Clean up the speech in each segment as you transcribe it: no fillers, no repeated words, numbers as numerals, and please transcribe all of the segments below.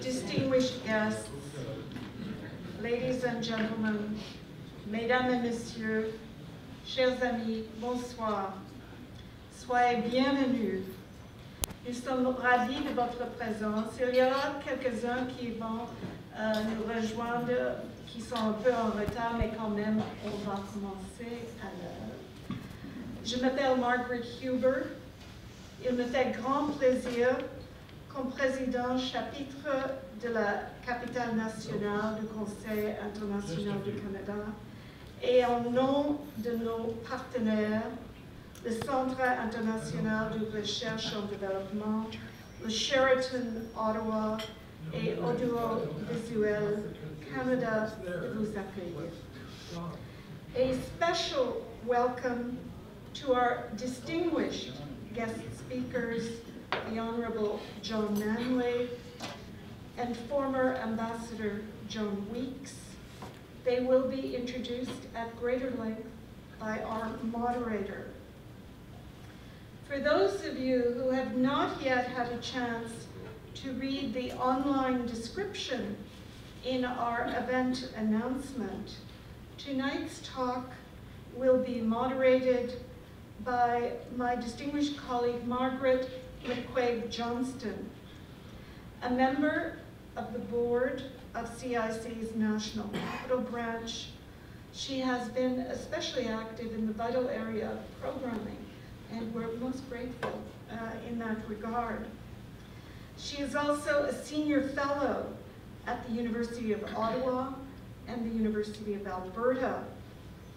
distinguished guests, ladies and gentlemen, mesdames et messieurs, chers amis, bonsoir. Soyez bienvenus. Nous sommes ravis de votre présence. Il y aura quelques-uns qui vont nous rejoindre, qui sont un peu en retard, mais quand même, on va commencer à l'heure. Je m'appelle Margaret Huber. Il me fait grand plaisir, comme président chapitre de la capitale nationale du Conseil international du Canada, et en nom de nos partenaires, le Centre international de recherche en développement, le CIC-Ottawa et Audiovisuel Canada, de vous accueillir. A special welcome to our distinguished guest speakers, the Honorable John Manley and former Ambassador John Weeks. They will be introduced at greater length by our moderator. For those of you who have not yet had a chance to read the online description in our event announcement, tonight's talk will be moderated by my distinguished colleague, Margaret McQuaig-Johnston, a member of the board of CIC's National Capital Branch. She has been especially active in the vital area of programming, and we're most grateful in that regard. She is also a senior fellow at the University of Ottawa and the University of Alberta,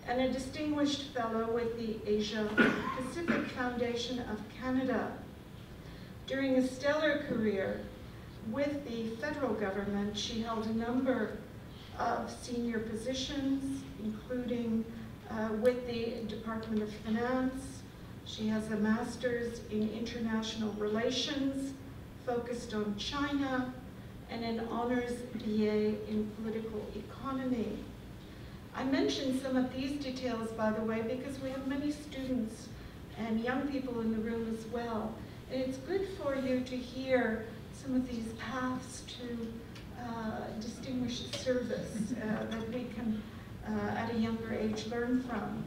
and a distinguished fellow with the Asia Pacific Foundation of Canada. During a stellar career with the federal government, she held a number of senior positions, including with the Department of Finance. She has a master's in international relations, focused on China, and an honors BA in political economy. I mention some of these details, by the way, because we have many students and young people in the room as well. And it's good for you to hear some of these paths to distinguished service that we can, at a younger age, learn from.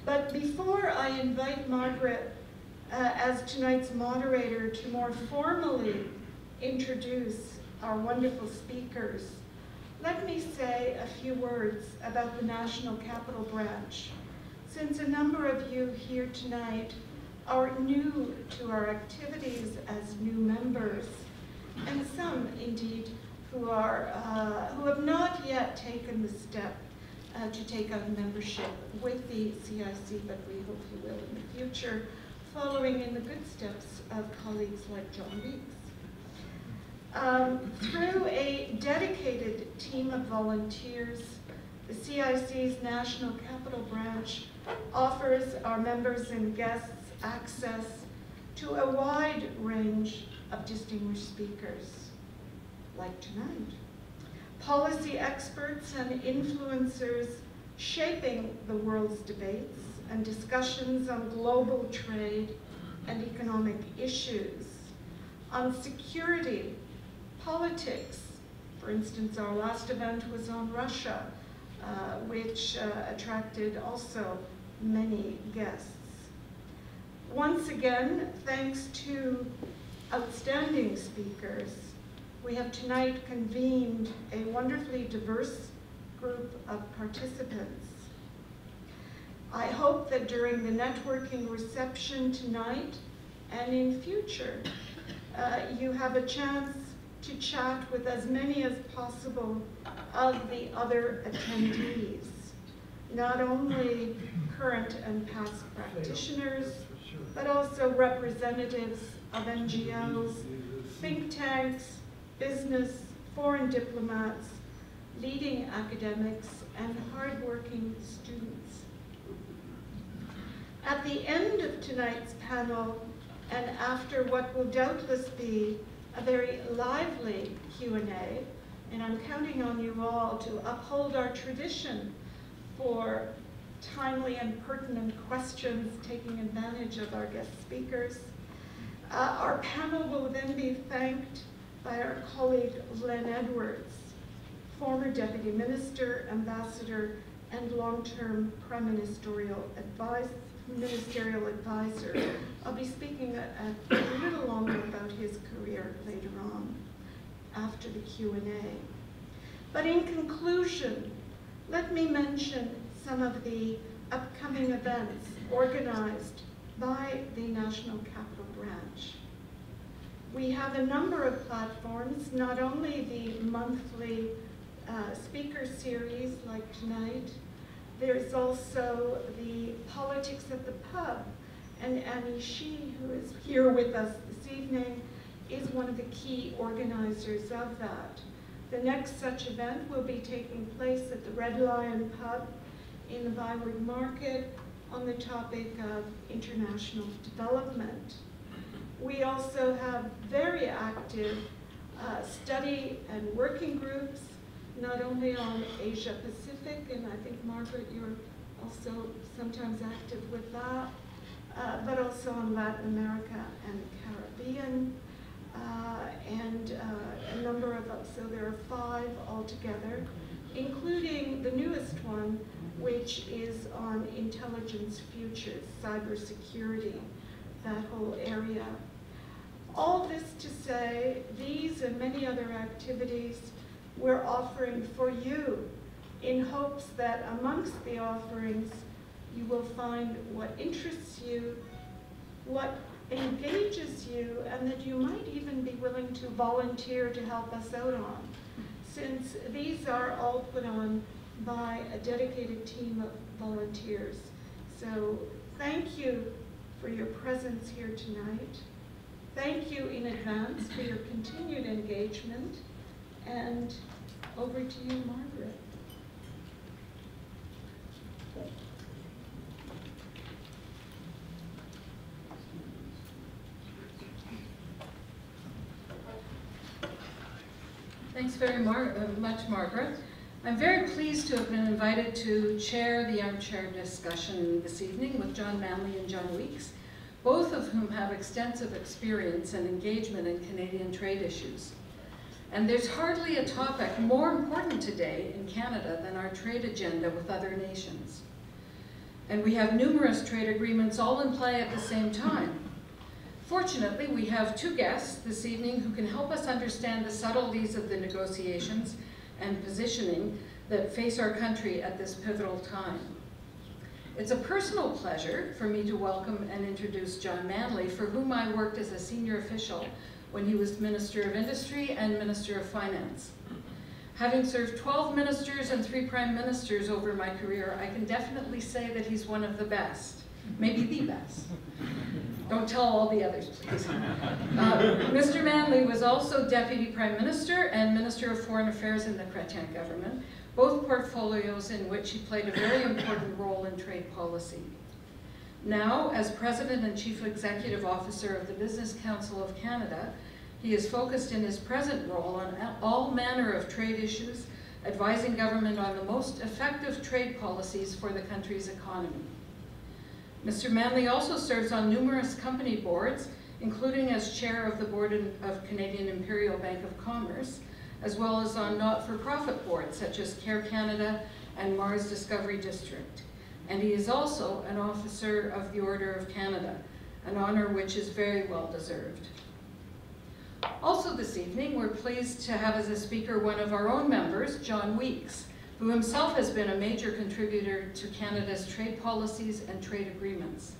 But before I invite Margaret as tonight's moderator to more formally introduce our wonderful speakers, let me say a few words about the National Capital Branch. Since a number of you here tonight are new to our activities as new members, and some indeed who have not yet taken the step to take on membership with the CIC, but we hope you will in the future, following in the good steps of colleagues like John Weeks. Through a dedicated team of volunteers, the CIC's National Capital Branch offers our members and guests access to a wide range of distinguished speakers, like tonight. Policy experts and influencers shaping the world's debates and discussions on global trade and economic issues, on security, politics. For instance, our last event was on Russia, which attracted also many guests. Once again, thanks to outstanding speakers, we have tonight convened a wonderfully diverse group of participants. I hope that during the networking reception tonight and in future, you have a chance to chat with as many as possible of the other attendees, not only current and past practitioners, but also representatives of NGOs, think tanks, business, foreign diplomats, leading academics, and hardworking students. At the end of tonight's panel, and after what will doubtless be a very lively Q&A, and I'm counting on you all to uphold our tradition for timely and pertinent questions, taking advantage of our guest speakers. Our panel will then be thanked by our colleague Len Edwards, former Deputy Minister, Ambassador, and long-term Prime Ministerial Advisor. I'll be speaking a little longer about his career later on, after the Q&A. But in conclusion, let me mention some of the upcoming events organized by the National Capital Branch. We have a number of platforms, not only the monthly speaker series like tonight, there's also the Politics at the Pub, and Annie Shee, who is here with us this evening, is one of the key organizers of that. The next such event will be taking place at the Red Lion Pub in the Byward Market on the topic of international development. We also have very active study and working groups, not only on Asia Pacific, and I think, Margaret, you're also sometimes active with that, but also on Latin America and the Caribbean, and a number of us. So there are 5 altogether, including the newest one, which is on intelligence futures, cybersecurity, that whole area. All this to say, these and many other activities we're offering for you in hopes that amongst the offerings, you will find what interests you, what engages you, and that you might even be willing to volunteer to help us out on, since these are all put on by a dedicated team of volunteers. So thank you for your presence here tonight. Thank you in advance for your continued engagement. And over to you, Margaret. Thanks very much, Margaret. I'm very pleased to have been invited to chair the armchair discussion this evening with John Manley and John Weeks, both of whom have extensive experience and engagement in Canadian trade issues. And there's hardly a topic more important today in Canada than our trade agenda with other nations. And we have numerous trade agreements all in play at the same time. Fortunately, we have 2 guests this evening who can help us understand the subtleties of the negotiations and positioning that face our country at this pivotal time. It's a personal pleasure for me to welcome and introduce John Manley, for whom I worked as a senior official when he was Minister of Industry and Minister of Finance. Having served 12 ministers and 3 prime ministers over my career, I can definitely say that he's one of the best, maybe the best. Don't tell all the others, please. Mr. Manley was also Deputy Prime Minister and Minister of Foreign Affairs in the Chrétien government, both portfolios in which he played a very important role in trade policy. Now, as President and Chief Executive Officer of the Business Council of Canada, he is focused in his present role on all manner of trade issues, advising government on the most effective trade policies for the country's economy. Mr. Manley also serves on numerous company boards, including as chair of the board of Canadian Imperial Bank of Commerce, as well as on not-for-profit boards such as Care Canada and Mars Discovery District. And he is also an officer of the Order of Canada, an honor which is very well deserved. Also this evening, we're pleased to have as a speaker one of our own members, John Weeks, who himself has been a major contributor to Canada's trade policies and trade agreements.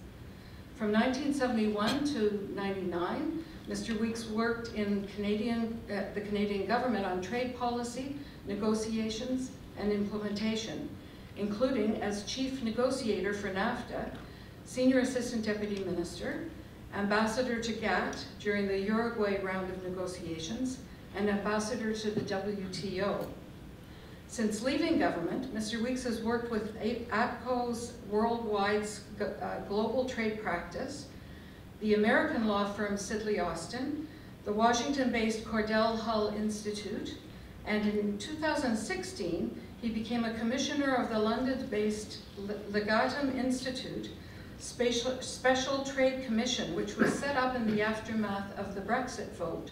From 1971 to 99, Mr. Weeks worked in the Canadian government on trade policy, negotiations, and implementation, including as chief negotiator for NAFTA, senior assistant deputy minister, ambassador to GATT during the Uruguay round of negotiations, and ambassador to the WTO. Since leaving government, Mr. Weeks has worked with APCO's worldwide global trade practice, the American law firm Sidley Austin, the Washington-based Cordell Hull Institute, and in 2016, he became a commissioner of the London-based Legatum Institute Special Trade Commission, which was set up in the aftermath of the Brexit vote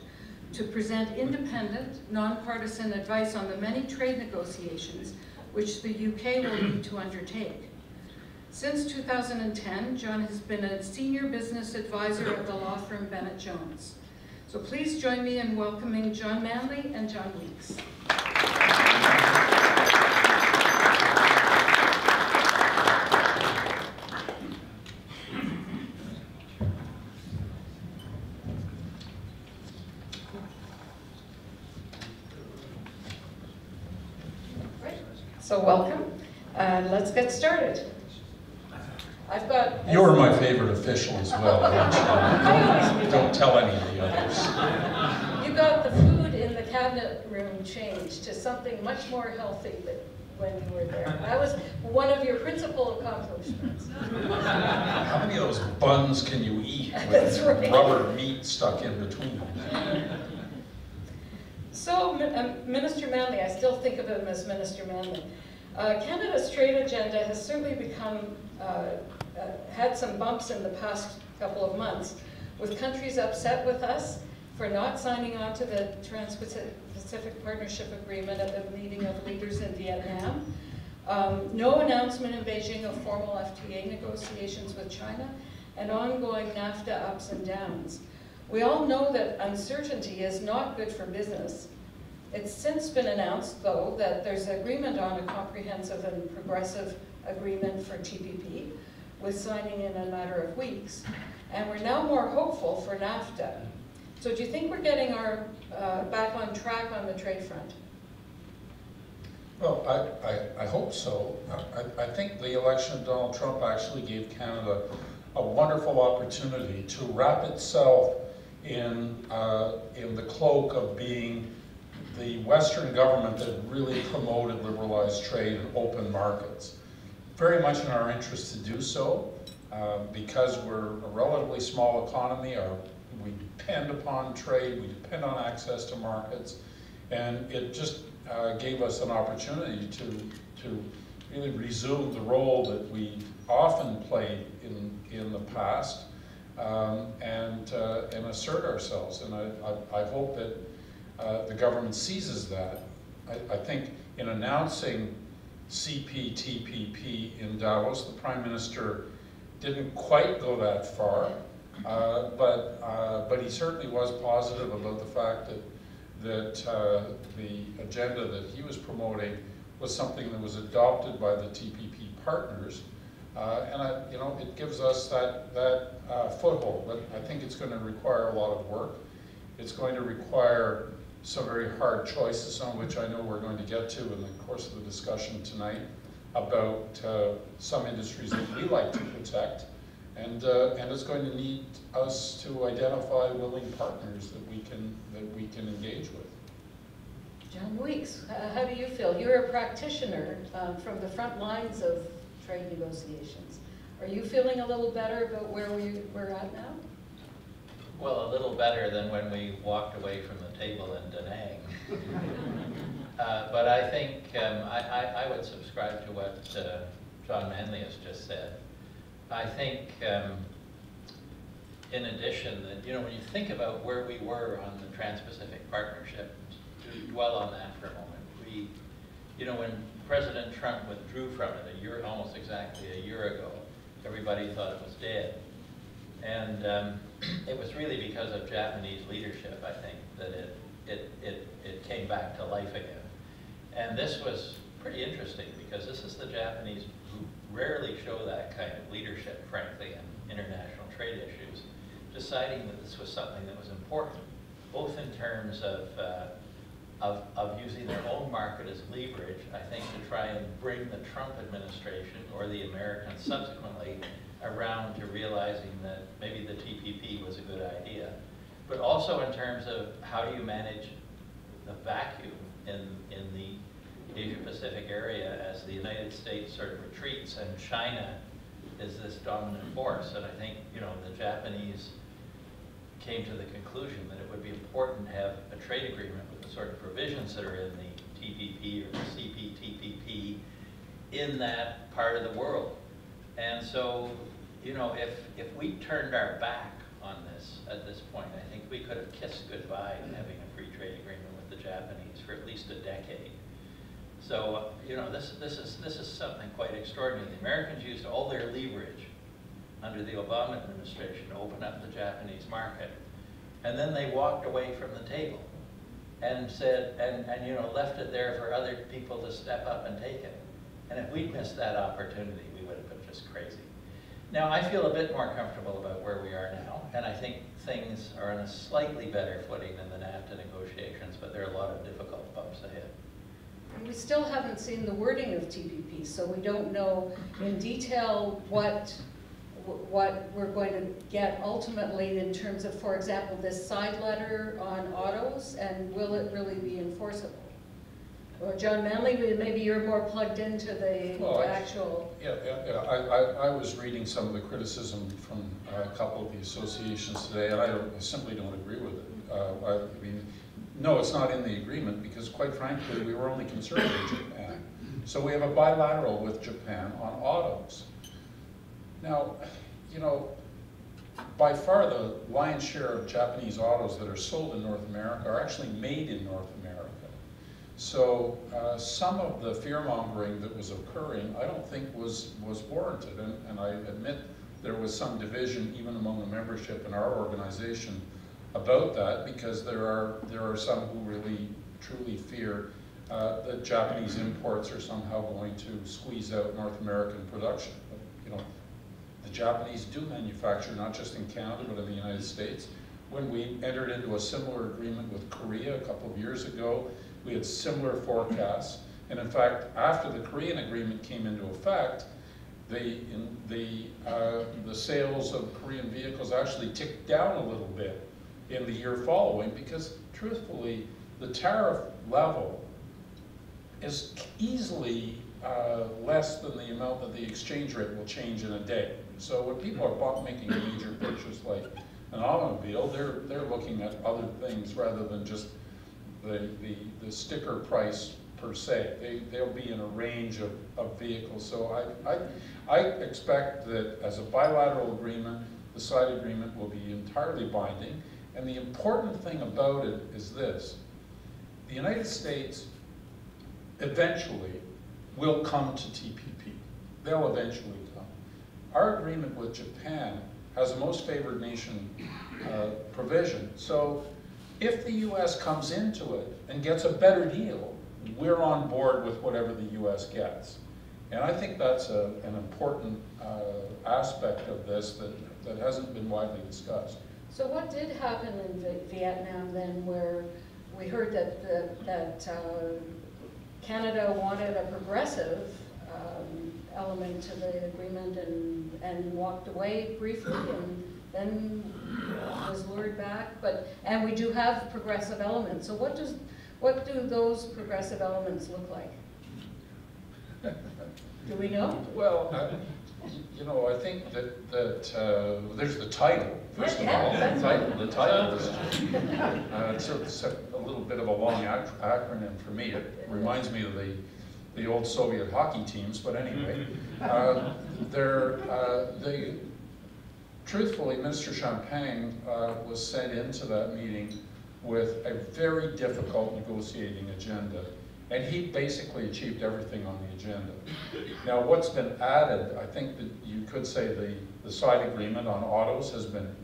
to present independent, nonpartisan advice on the many trade negotiations which the UK will need to undertake. Since 2010, John has been a senior business advisor at the law firm Bennett Jones. So please join me in welcoming John Manley and John Weeks. So welcome, and let's get started. I've got... You're my favorite official as well, don't tell any of the others. You got the food in the cabinet room changed to something much more healthy than when you were there. That was one of your principal accomplishments. How many of those buns can you eat with right. rubber meat stuck in between them? So, Minister Manley, I still think of him as Minister Manley. Canada's trade agenda has certainly become, had some bumps in the past couple of months, with countries upset with us for not signing on to the Trans-Pacific Partnership Agreement at the meeting of leaders in Vietnam. No announcement in Beijing of formal FTA negotiations with China, and ongoing NAFTA ups and downs. We all know that uncertainty is not good for business. It's since been announced, though, that there's agreement on a comprehensive and progressive agreement for TPP, with signing in a matter of weeks. And we're now more hopeful for NAFTA. So do you think we're getting our back on track on the trade front? Well, I hope so. I think the election of Donald Trump actually gave Canada a wonderful opportunity to wrap itself in the cloak of being the Western government that really promoted liberalized trade and open markets. Very much in our interest to do so, because we're a relatively small economy. We depend upon trade, we depend on access to markets, and it just gave us an opportunity to really resume the role that we often played in the past, and assert ourselves. And I hope that the government seizes that. I think in announcing CPTPP in Davos, the Prime Minister didn't quite go that far, but he certainly was positive about the fact that the agenda that he was promoting was something that was adopted by the TPP partners, and it gives us that foothold. But I think it's going to require a lot of work. It's going to require some very hard choices, on which I know we're going to get to in the course of the discussion tonight, about some industries that we like to protect, and it's going to need us to identify willing partners that we can engage with. John Weeks, how do you feel? You're a practitioner from the front lines of trade negotiations. Are you feeling a little better about where we're at now? Well, a little better than when we walked away from the table in Da Nang. But I think I would subscribe to what John Manley has just said. I think, in addition, that when you think about where we were on the Trans-Pacific Partnership, to dwell on that for a moment, when President Trump withdrew from it almost exactly a year ago, everybody thought it was dead. And it was really because of Japanese leadership, I think, that it came back to life again. And this was pretty interesting, because this is the Japanese who rarely show that kind of leadership, frankly, in international trade issues, deciding that this was something that was important, both in terms of using their own market as leverage, I think, to try and bring the Trump administration, or the Americans subsequently, around to realizing that maybe the TPP was a good idea. But also in terms of how do you manage the vacuum in the Asia-Pacific area as the United States sort of retreats and China is this dominant force. And I think, the Japanese came to the conclusion that it would be important to have a trade agreement with the sort of provisions that are in the TPP or the CPTPP in that part of the world. And so, if we turned our back on this at this point. I think we could have kissed goodbye to having a free trade agreement with the Japanese for at least a decade. So, you know, this is something quite extraordinary. The Americans used all their leverage under the Obama administration to open up the Japanese market. And then they walked away from the table and said, and you know, left it there for other people to step up and take it. And if we'd missed that opportunity, we would have been just crazy. Now, I feel a bit more comfortable about where we are now, and I think things are on a slightly better footing than the NAFTA negotiations, but there are a lot of difficult bumps ahead. We still haven't seen the wording of TPP, so we don't know in detail what we're going to get ultimately in terms of, for example, this side letter on autos, and will it really be enforceable? Or John Manley, maybe you're more plugged into the actual... I was reading some of the criticism from a couple of the associations today, and I simply don't agree with it. I mean, no, it's not in the agreement because, quite frankly, we were only concerned with Japan. So we have a bilateral with Japan on autos. Now, you know, by far the lion's share of Japanese autos that are sold in North America are actually made in North America. So some of the fear-mongering that was occurring, I don't think was warranted. And I admit there was some division even among the membership in our organization about that, because there are some who really truly fear that Japanese imports are somehow going to squeeze out North American production. But, you know, the Japanese do manufacture not just in Canada but in the United States. When we entered into a similar agreement with Korea a couple of years ago, we had similar forecasts. And in fact, after the Korean agreement came into effect, the sales of Korean vehicles actually ticked down a little bit in the year following, because truthfully, the tariff level is easily less than the amount that the exchange rate will change in a day. So when people are making a major purchase like an automobile, they're looking at other things rather than just the sticker price per se. They'll be in a range of vehicles. So I expect that as a bilateral agreement, the side agreement will be entirely binding. And the important thing about it is this: the United States eventually will come to TPP. They'll eventually come. Our agreement with Japan has a most favored nation provision. So if the US comes into it and gets a better deal, we're on board with whatever the US gets. And I think that's an important aspect of this that hasn't been widely discussed. So what did happen in Vietnam then, where we heard that Canada wanted a progressive element to the agreement and walked away briefly and then was lured back, and we do have progressive elements. So what do those progressive elements look like? Do we know? Well, you know, I think that there's the title, first of all. The title is it's a little bit of a long acronym for me. It reminds me of the old Soviet hockey teams, but anyway. Truthfully, Minister Champagne was sent into that meeting with a very difficult negotiating agenda. And he basically achieved everything on the agenda. Now, what's been added, I think that you could say the side agreement on autos has been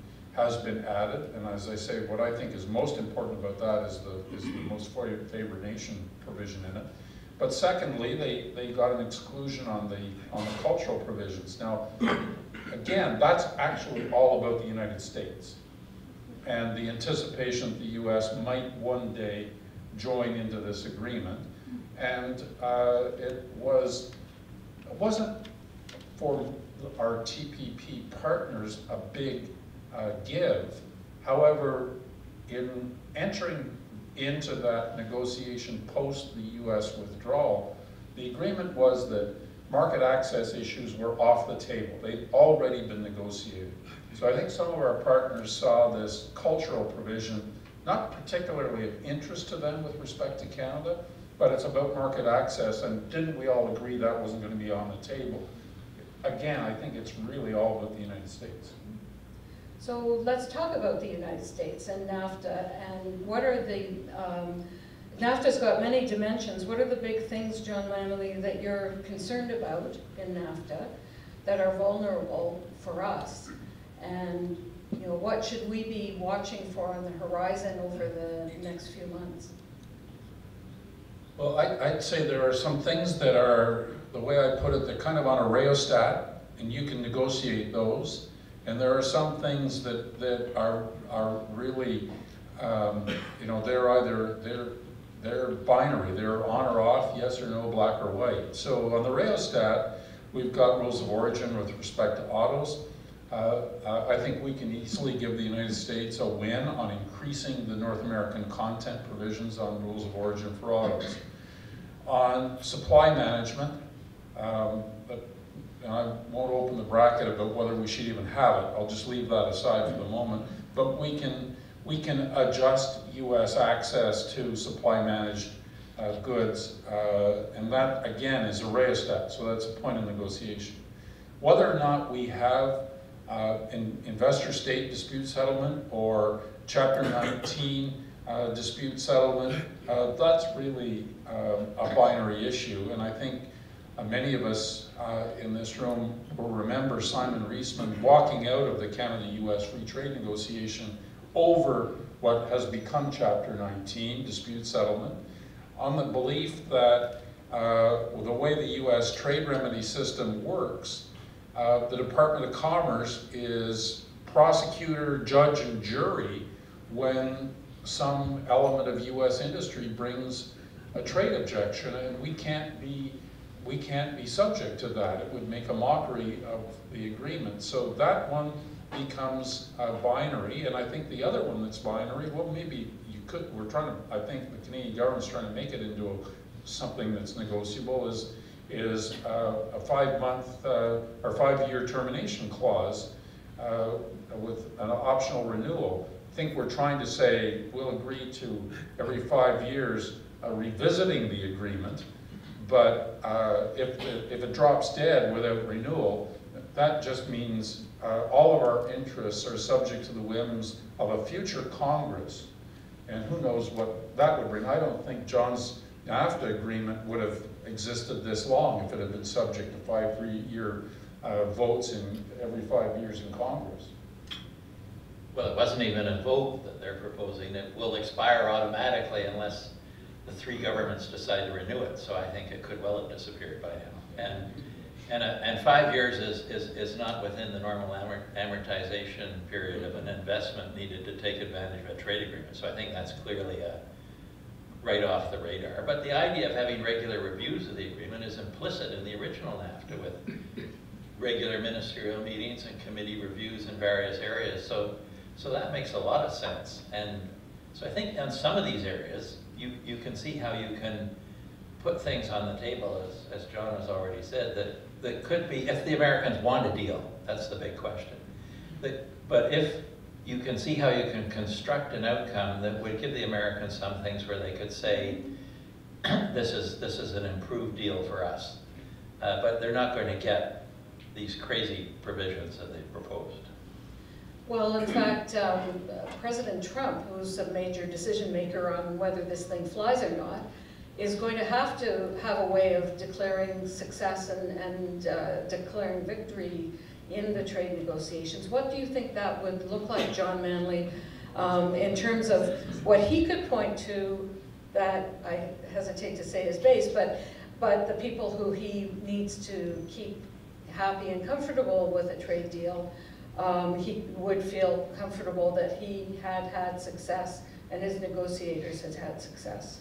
added. And as I say, what I think is most important about that is the most favored nation provision in it. But secondly, they got an exclusion on the cultural provisions. Now, again, that's actually all about the United States and the anticipation that the US might one day join into this agreement. And it wasn't for our TPP partners a big give. However, in entering into that negotiation post the US withdrawal, the agreement was that market access issues were off the table. They'd already been negotiated. So I think some of our partners saw this cultural provision not particularly of interest to them with respect to Canada, but it's about market access, and didn't we all agree that wasn't going to be on the table? Again, I think it's really all about the United States. So let's talk about the United States and NAFTA, and what are the, NAFTA's got many dimensions. What are the big things, John Manley, that you're concerned about in NAFTA that are vulnerable for us? And you know, what should we be watching for on the horizon over the next few months? Well, I'd say there are some things that are, the way I put it, they're kind of on a rheostat, and you can negotiate those. And there are some things that are really, you know, they're binary. They're on or off, yes or no, black or white. So on the rheostat, we've got rules of origin with respect to autos. I think we can easily give the United States a win on increasing the North American content provisions on rules of origin for autos. On supply management, and I won't open the bracket about whether we should even have it. I'll just leave that aside for the moment. But we can adjust U.S. access to supply managed goods, and that again is a rheostat. So that's a point of negotiation. Whether or not we have investor-state dispute settlement or Chapter 19 dispute settlement, that's really a binary issue. And I think many of us in this room will remember Simon Reisman walking out of the Canada-US free trade negotiation over what has become Chapter 19 dispute settlement, on the belief that the way the US trade remedy system works, the Department of Commerce is prosecutor, judge, and jury when some element of US industry brings a trade objection, and we can't be subject to that. It would make a mockery of the agreement. So that one becomes binary, and I think the other one that's binary, well, maybe you could, I think the Canadian government's trying to make it into something that's negotiable, is a 5-month or 5-year termination clause with an optional renewal. I think we're trying to say we'll agree to every 5 years revisiting the agreement, but if it drops dead without renewal, that just means all of our interests are subject to the whims of a future Congress, and who knows what that would bring. I don't think John's NAFTA agreement would have existed this long if it had been subject to 5-3-year votes in every 5 years in Congress. Well, it wasn't even a vote that they're proposing. It will expire automatically unless the 3 governments decide to renew it. So I think it could well have disappeared by now. And 5 years is not within the normal amortization period of an investment needed to take advantage of a trade agreement. So I think that's clearly right off the radar. But the idea of having regular reviews of the agreement is implicit in the original NAFTA with regular ministerial meetings and committee reviews in various areas. So that makes a lot of sense. And so I think on some of these areas, you can see how you can put things on the table, as John has already said, that could be, if the Americans want a deal, that's the big question. But if you can see how you can construct an outcome that would give the Americans some things where they could say, this is an improved deal for us. But they're not going to get these crazy provisions that they've proposed. Well, in fact, President Trump, who's a major decision maker on whether this thing flies or not, is going to have a way of declaring success and declaring victory in the trade negotiations. What do you think that would look like, John Manley, in terms of what he could point to that, I hesitate to say is base, but the people who he needs to keep happy and comfortable with a trade deal, he would feel comfortable that he had success and his negotiators had success?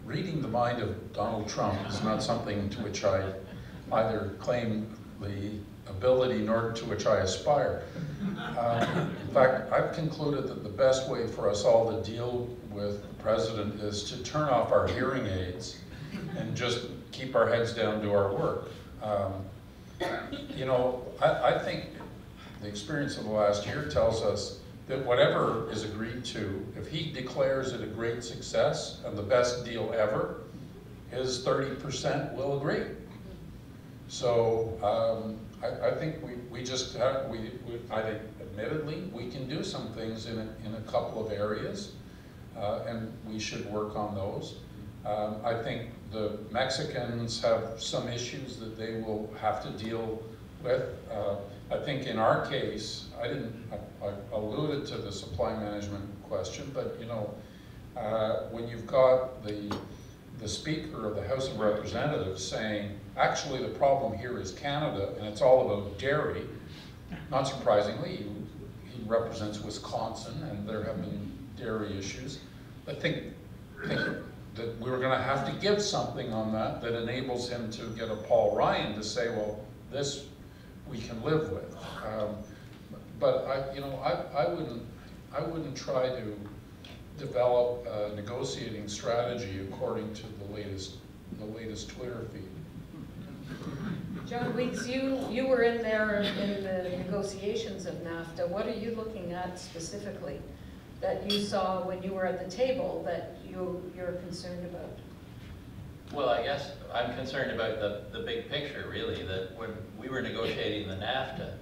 Reading the mind of Donald Trump is not something to which I either claim the ability nor to which I aspire. In fact, I've concluded that the best way for us all to deal with the president is to turn off our hearing aids and just keep our heads down, do our work. You know, I think the experience of the last year tells us that whatever is agreed to, if he declares it a great success and the best deal ever, his 30% will agree. So I think we just have, I think admittedly, we can do some things in a couple of areas, and we should work on those. I think the Mexicans have some issues that they will have to deal with. I think in our case, I alluded to the supply management question, but you know, when you've got the Speaker of the House of Representatives saying, actually the problem here is Canada and it's all about dairy, not surprisingly, he represents Wisconsin and there have been dairy issues. I think that we're going to have to give something on that enables him to get a Paul Ryan to say, well, this we can live with. But I wouldn't try to develop a negotiating strategy according to the latest Twitter feed. John Weeks, you were in there in the negotiations of NAFTA. What are you looking at specifically that you saw when you were at the table that you're concerned about? Well, I guess I'm concerned about the big picture, really, that when we were negotiating the NAFTA,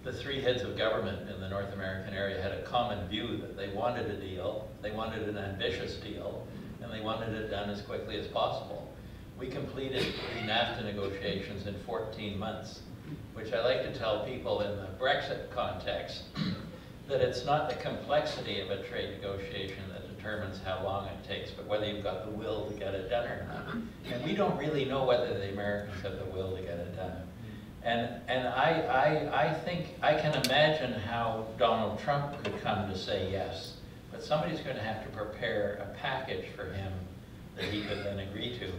the three heads of government in the North American area had a common view that they wanted a deal, they wanted an ambitious deal, and they wanted it done as quickly as possible. We completed the NAFTA negotiations in 14 months, which I like to tell people in the Brexit context that it's not the complexity of a trade negotiation that determines how long it takes, but whether you've got the will to get it done or not. And we don't really know whether the Americans have the will to get it done. And I think I can imagine how Donald Trump could come to say yes, but somebody's going to have to prepare a package for him that he could then agree to.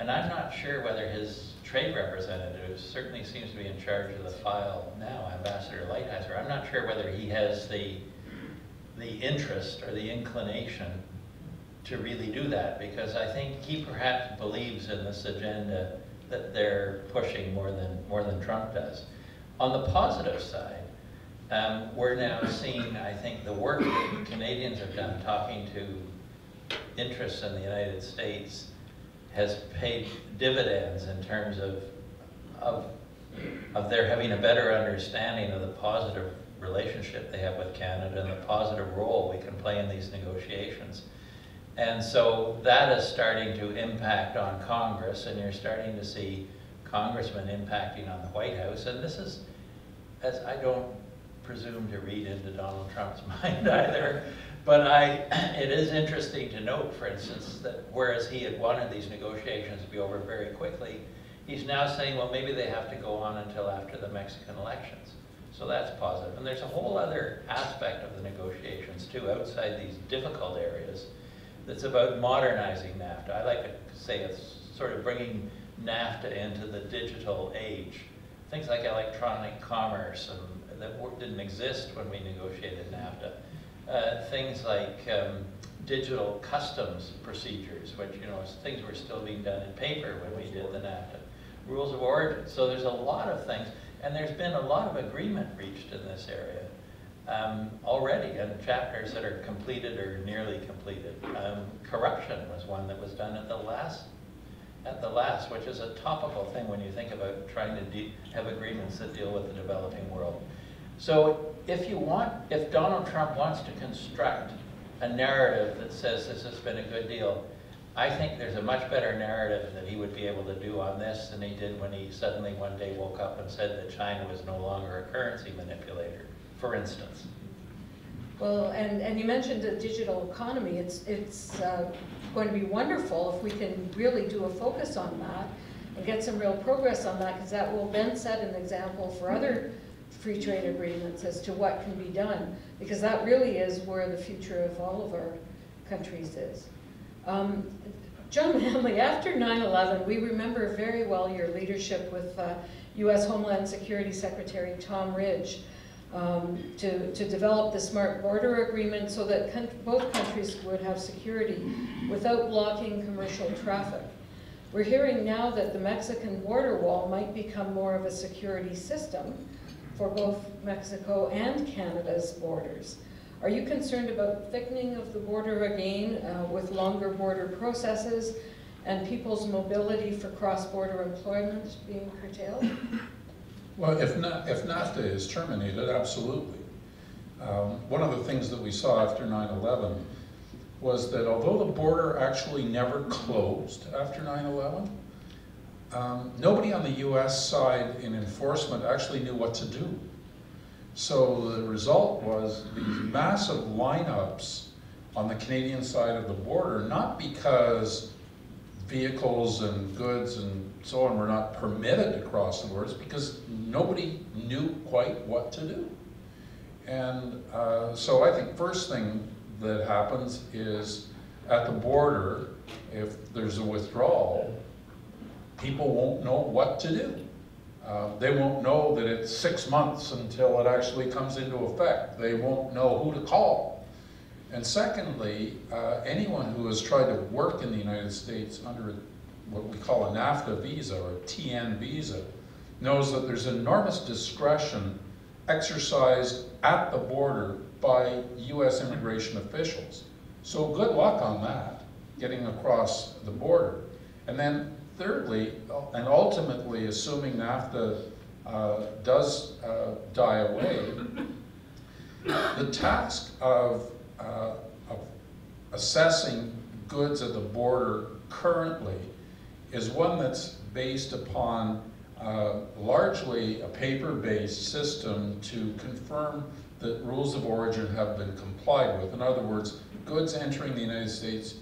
And I'm not sure whether his trade representative certainly seems to be in charge of the file now, Ambassador Lighthizer. I'm not sure whether he has the interest or the inclination to really do that, because I think he perhaps believes in this agenda that they're pushing more than Trump does. On the positive side, we're now seeing, I think, the work that Canadians have done talking to interests in the United States has paid dividends in terms of their having a better understanding of the positive relationship they have with Canada and the positive role we can play in these negotiations. And so that is starting to impact on Congress, and you're starting to see congressmen impacting on the White House. And this is, as I don't presume to read into Donald Trump's mind either, but it is interesting to note, for instance, that whereas he had wanted these negotiations to be over very quickly, he's now saying, well, maybe they have to go on until after the Mexican elections. So that's positive. And there's a whole other aspect of the negotiations, too, outside these difficult areas, that's about modernizing NAFTA. I like to say it's sort of bringing NAFTA into the digital age. Things like electronic commerce that didn't exist when we negotiated NAFTA. Things like digital customs procedures, which, you know, things were still being done in paper when we did the NAFTA. Rules of origin. So there's a lot of things, and there's been a lot of agreement reached in this area already, and chapters that are completed or nearly completed. Corruption was one that was done at the last, which is a topical thing when you think about trying to have agreements that deal with the developing world. So if Donald Trump wants to construct a narrative that says this has been a good deal, I think there's a much better narrative that he would be able to do on this than he did when he suddenly one day woke up and said that China was no longer a currency manipulator, for instance. Well, and you mentioned the digital economy. It's going to be wonderful if we can really do a focus on that and get some real progress on that, because that will then set an example for other free trade agreements as to what can be done, because that really is where the future of all of our countries is. John Manley, after 9/11, we remember very well your leadership with U.S. Homeland Security Secretary Tom Ridge to develop the Smart Border Agreement so that both countries would have security without blocking commercial traffic. We're hearing now that the Mexican border wall might become more of a security system for both Mexico and Canada's borders. Are you concerned about thickening of the border again with longer border processes and people's mobility for cross-border employment being curtailed? Well, if NAFTA is terminated, absolutely. One of the things that we saw after 9/11 was that although the border actually never closed after 9/11, nobody on the US side in enforcement actually knew what to do. So the result was these massive lineups on the Canadian side of the border, not because vehicles and goods and so on were not permitted to cross the borders, because nobody knew quite what to do. And so I think first thing that happens is at the border, if there's a withdrawal, people won't know what to do. They won't know that it's 6 months until it actually comes into effect. They won't know who to call. And secondly, anyone who has tried to work in the United States under what we call a NAFTA visa or a TN visa knows that there's enormous discretion exercised at the border by US immigration officials. So good luck on that, getting across the border. And then thirdly, and ultimately, assuming NAFTA does die away, the task of assessing goods at the border currently is one that's based upon largely a paper-based system to confirm that rules of origin have been complied with. In other words, goods entering the United States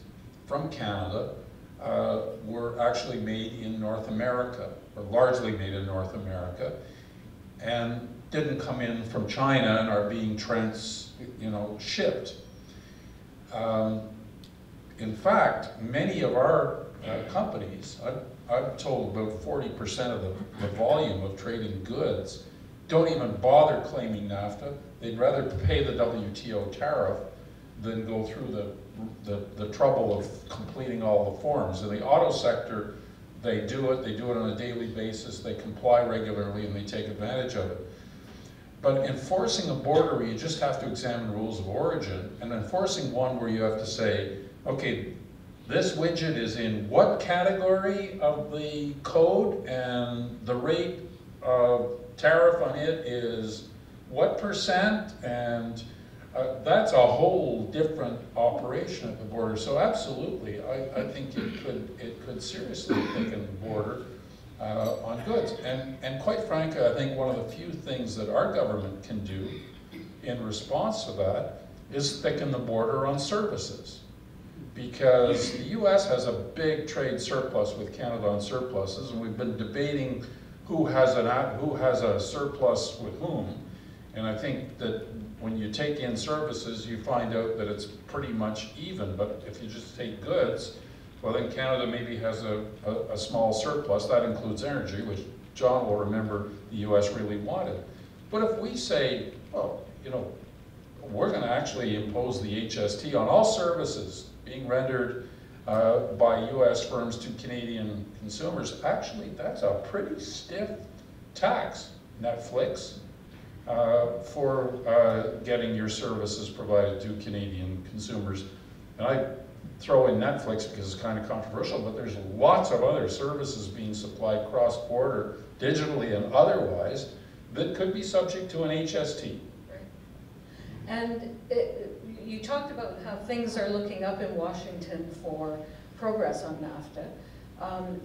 from Canada were actually made in North America, or largely made in North America, and didn't come in from China and are being shipped. In fact, many of our companies, I'm told about 40% of the volume of trading goods don't even bother claiming NAFTA. They'd rather pay the WTO tariff than go through the trouble of completing all the forms. In the auto sector, they do it on a daily basis, they comply regularly, and they take advantage of it. But enforcing a border where you just have to examine rules of origin, and enforcing one where you have to say, okay, this widget is in what category of the code, and the rate of tariff on it is what %, and that's a whole different operation at the border. So absolutely, I think it could seriously thicken the border on goods. And quite frankly, I think one of the few things that our government can do in response to that is thicken the border on services. Because the US has a big trade surplus with Canada on surpluses, and we've been debating who has a surplus with whom. And I think that when you take in services, you find out that it's pretty much even. But if you just take goods, well, then Canada maybe has a small surplus. That includes energy, which John will remember the US really wanted. But if we say, well, we're going to actually impose the HST on all services being rendered by US firms to Canadian consumers, actually that's a pretty stiff tax. Netflix, for getting your services provided to Canadian consumers. And I throw in Netflix because it's kind of controversial, but there's lots of other services being supplied cross-border, digitally and otherwise, that could be subject to an HST. Right. And you talked about how things are looking up in Washington for progress on NAFTA.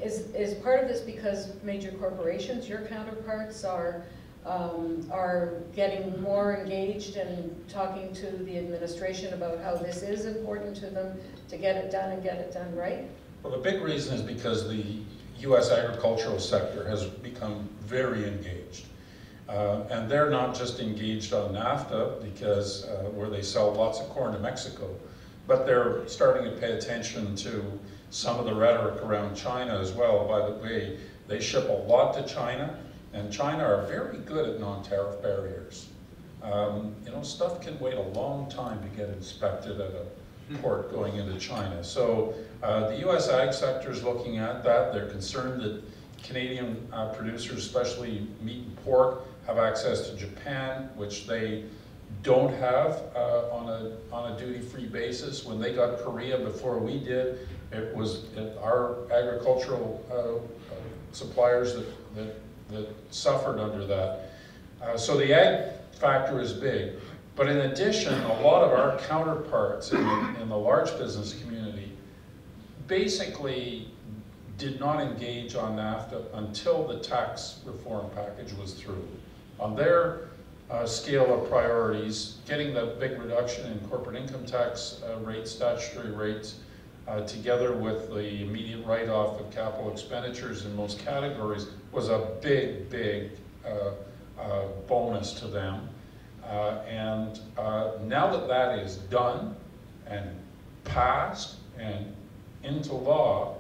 Is part of this because major corporations, your counterparts, are getting more engaged and talking to the administration about how this is important to them to get it done and get it done right? Well, the big reason is because the US agricultural sector has become very engaged. And they're not just engaged on NAFTA because where they sell lots of corn to Mexico, but they're starting to pay attention to some of the rhetoric around China as well. By the way, they ship a lot to China, and China are very good at non-tariff barriers. Stuff can wait a long time to get inspected at a port going into China. So the US ag sector is looking at that. They're concerned that Canadian producers, especially meat and pork, have access to Japan, which they don't have on a duty-free basis. When they got Korea before we did, it was our agricultural suppliers that that suffered under that. So the ag factor is big. But in addition, a lot of our counterparts in the large business community basically did not engage on NAFTA until the tax reform package was through. On their scale of priorities, getting the big reduction in corporate income tax rates, statutory rates, together with the immediate write-off of capital expenditures in most categories was a big, big bonus to them. And now that that is done and passed and into law,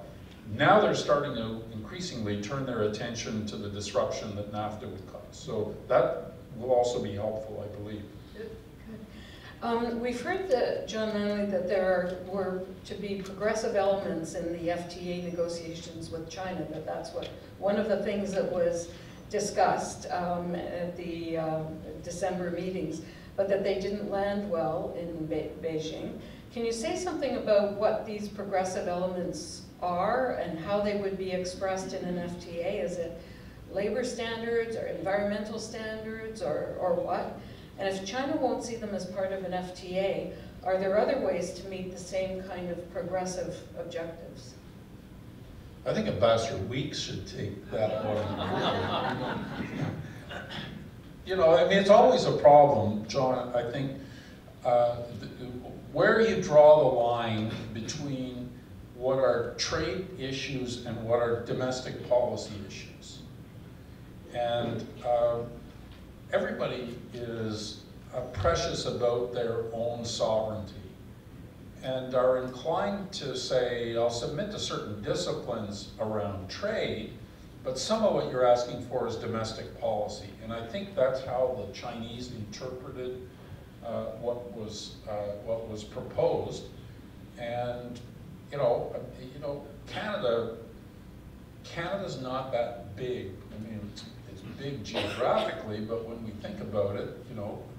now they're starting to increasingly turn their attention to the disruption that NAFTA would cause. So that will also be helpful, I believe. Good. We've heard that, John Manley, that there were to be progressive elements in the FTA negotiations with China, that's what one of the things that was discussed at the December meetings, but that they didn't land well in Beijing. Can you say something about what these progressive elements are and how they would be expressed in an FTA? Is it labor standards or environmental standards or what? And if China won't see them as part of an FTA, are there other ways to meet the same kind of progressive objectives? I think Ambassador Weeks should take that one. You know, I mean, it's always a problem, John, I think, where you draw the line between what are trade issues and what are domestic policy issues. And everybody is precious about their own sovereignty and are inclined to say, I'll submit to certain disciplines around trade, but some of what you're asking for is domestic policy. And I think that's how the Chinese interpreted what was proposed. And Canada's not that big. I mean, it's big geographically, but when we think about it, I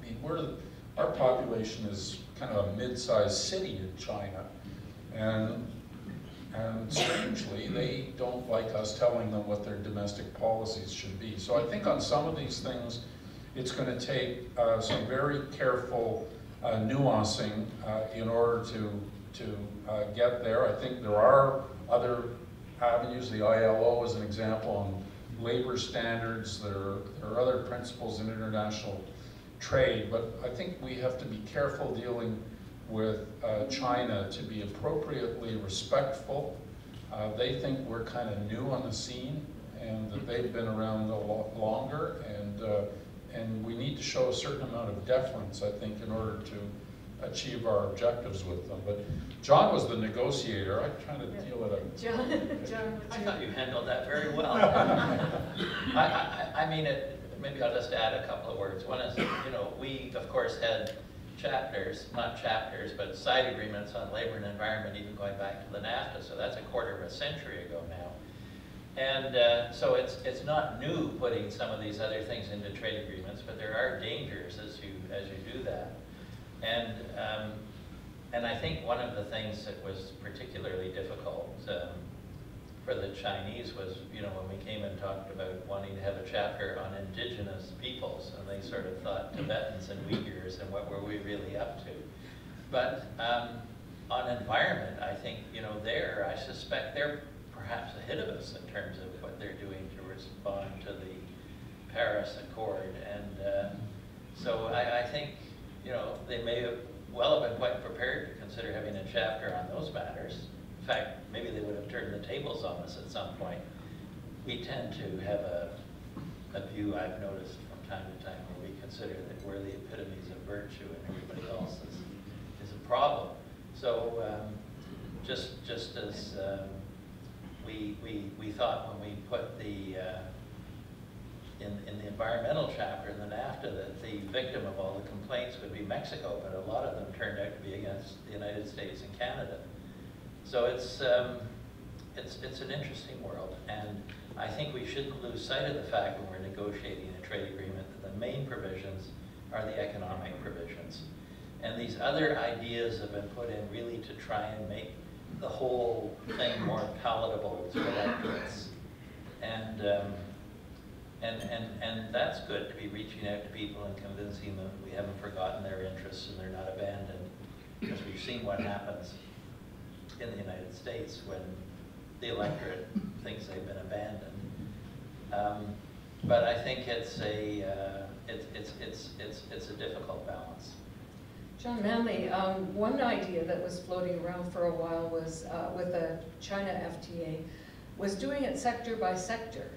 mean, our population is kind of a mid-sized city in China, and strangely, they don't like us telling them what their domestic policies should be. So I think on some of these things, it's going to take some very careful nuancing in order to get there. I think there are other avenues. The ILO is an example on labor standards. There are other principles in international trade, but I think we have to be careful dealing with China to be appropriately respectful. They think we're kind of new on the scene and that they've been around a lot longer, and we need to show a certain amount of deference, I think, in order to achieve our objectives with them. But John was the negotiator. I'm trying to deal with it. John, I thought you handled that very well. I mean, maybe I'll just add a couple of words. One is, we, of course, had not chapters, but side agreements on labor and environment even going back to the NAFTA, so that's a quarter of a century ago now. And so it's not new putting some of these other things into trade agreements, but there are dangers as you do that. And I think one of the things that was particularly difficult for the Chinese was, when we came and talked about wanting to have a chapter on indigenous peoples, and they sort of thought Tibetans and Uyghurs and what were we really up to. But on environment, I think, I suspect they're perhaps ahead of us in terms of what they're doing to respond to the Paris Accord. And so I think, they may have well have been quite prepared to consider having a chapter on those matters. In fact, maybe they would have turned the tables on us at some point. We tend to have a view, I've noticed from time to time, where we consider that we're the epitomes of virtue and everybody else is a problem. So just as we thought when we put the in the environmental chapter in the NAFTA that the victim of all the complaints would be Mexico, but a lot of them turned out to be against the United States and Canada. So it's an interesting world, and I think we shouldn't lose sight of the fact when we're negotiating a trade agreement that the main provisions are the economic provisions. And these other ideas have been put in really to try and make the whole thing more palatable to electorates. And that's good, to be reaching out to people and convincing them we haven't forgotten their interests and they're not abandoned. Because we've seen what happens in the United States when the electorate thinks they've been abandoned. But I think it's a difficult balance. John Manley, one idea that was floating around for a while was with the China FTA was doing it sector by sector,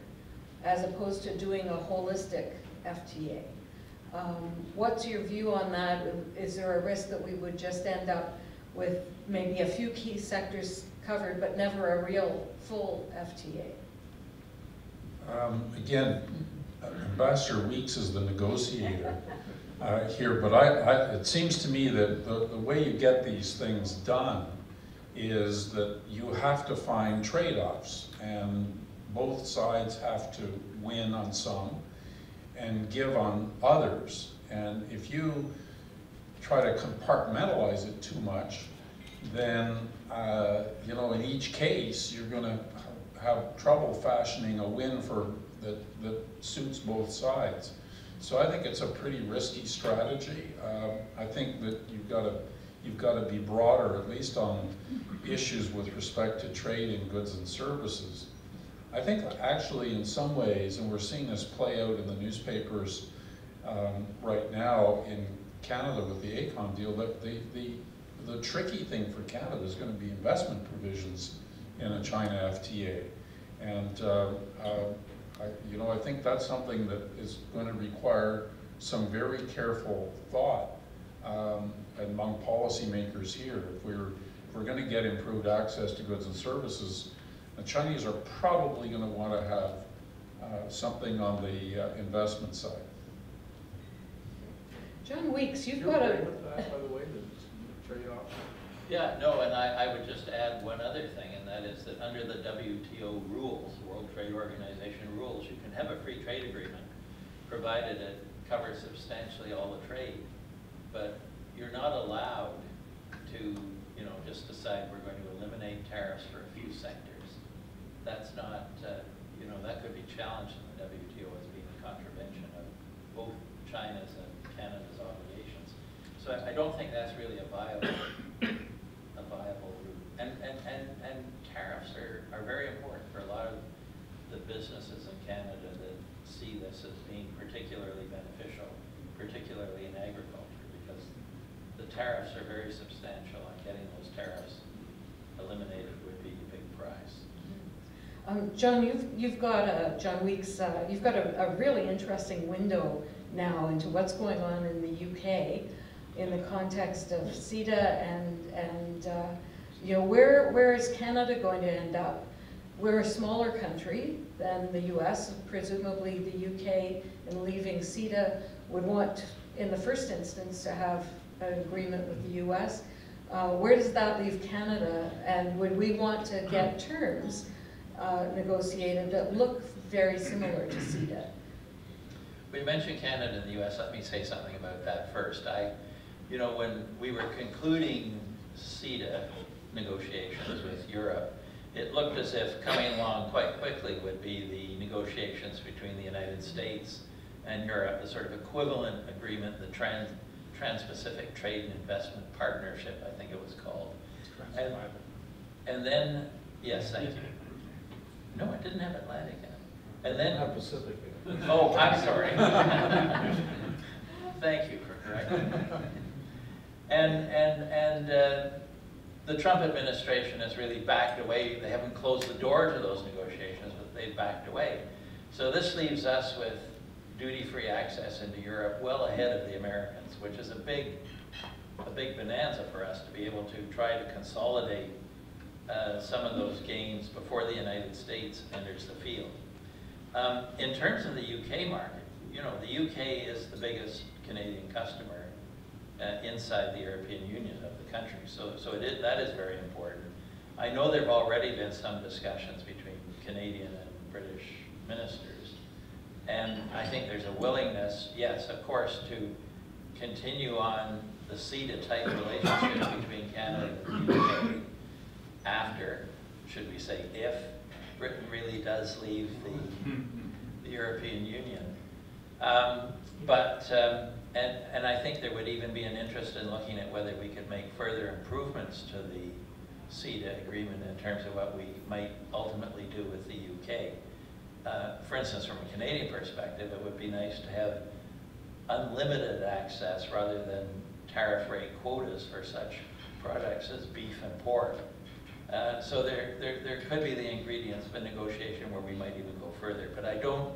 as opposed to doing a holistic FTA. What's your view on that? Is there a risk that we would just end up with maybe a few key sectors covered, but never a real full FTA? Again, Ambassador Weeks is the negotiator here, but it seems to me that the way you get these things done is that you have to find trade-offs, and both sides have to win on some and give on others. And if you try to compartmentalize it too much, then you know, in each case you're going to have trouble fashioning a win that suits both sides. So I think it's a pretty risky strategy. I think that you've got to be broader, at least on issues with respect to trade in goods and services. I think actually in some ways, and we're seeing this play out in the newspapers right now in Canada with the ACOM deal, that the tricky thing for Canada is going to be investment provisions in a China FTA. And you know, I think that's something that is going to require some very careful thought among policymakers here. If we're going to get improved access to goods and services, the Chinese are probably going to want to have something on the investment side. John Weeks, you've got a... By the way, the trade-off. Yeah, no, and I would just add one other thing, and that is that under the WTO rules, World Trade Organization rules, you can have a free trade agreement provided it covers substantially all the trade. But you're not allowed to, you know, just decide we're going to eliminate tariffs for a few sectors. That's not, you know, that could be challenged in the WTO as being a contravention of both China's and Canada's obligations. So I don't think that's really a viable route. And tariffs are very important for a lot of the businesses in Canada that see this as being particularly beneficial, particularly in agriculture, because the tariffs are very substantial, and getting those tariffs eliminated would be a big prize. John, you've got John Weeks, you've got a really interesting window now into what's going on in the UK in the context of CETA and you know, where is Canada going to end up? We're a smaller country than the US. Presumably the UK, in leaving CETA, would want, in the first instance, to have an agreement with the US. Where does that leave Canada? And would we want to get terms negotiated that look very similar to CETA? We mentioned Canada and the US. Let me say something about that first. You know, when we were concluding CETA negotiations with Europe, it looked as if coming along quite quickly would be the negotiations between the United States and Europe, the sort of equivalent agreement, the Trans-Pacific Trade and Investment Partnership, I think it was called. And then, yes, thank you. No, it didn't have Atlantic in it. And then, Pacific. oh, I'm sorry. Thank you for correcting me. And the Trump administration has really backed away. They haven't closed the door to those negotiations, but they've backed away. So this leaves us with duty-free access into Europe well ahead of the Americans, which is a big bonanza for us to be able to try to consolidate some of those gains before the United States enters the field. In terms of the UK market, you know, the UK is the biggest Canadian customer inside the European Union of the country, so that is very important. I know there have already been some discussions between Canadian and British ministers, and I think there's a willingness, yes, of course, to continue on the CETA-type relationship between Canada and the UK after, should we say, if Britain really does leave the the European Union. And I think there would even be an interest in looking at whether we could make further improvements to the CETA agreement in terms of what we might ultimately do with the UK. For instance, from a Canadian perspective, it would be nice to have unlimited access rather than tariff rate quotas for such products as beef and pork. So there could be the ingredients of a negotiation where we might even go further, but I don't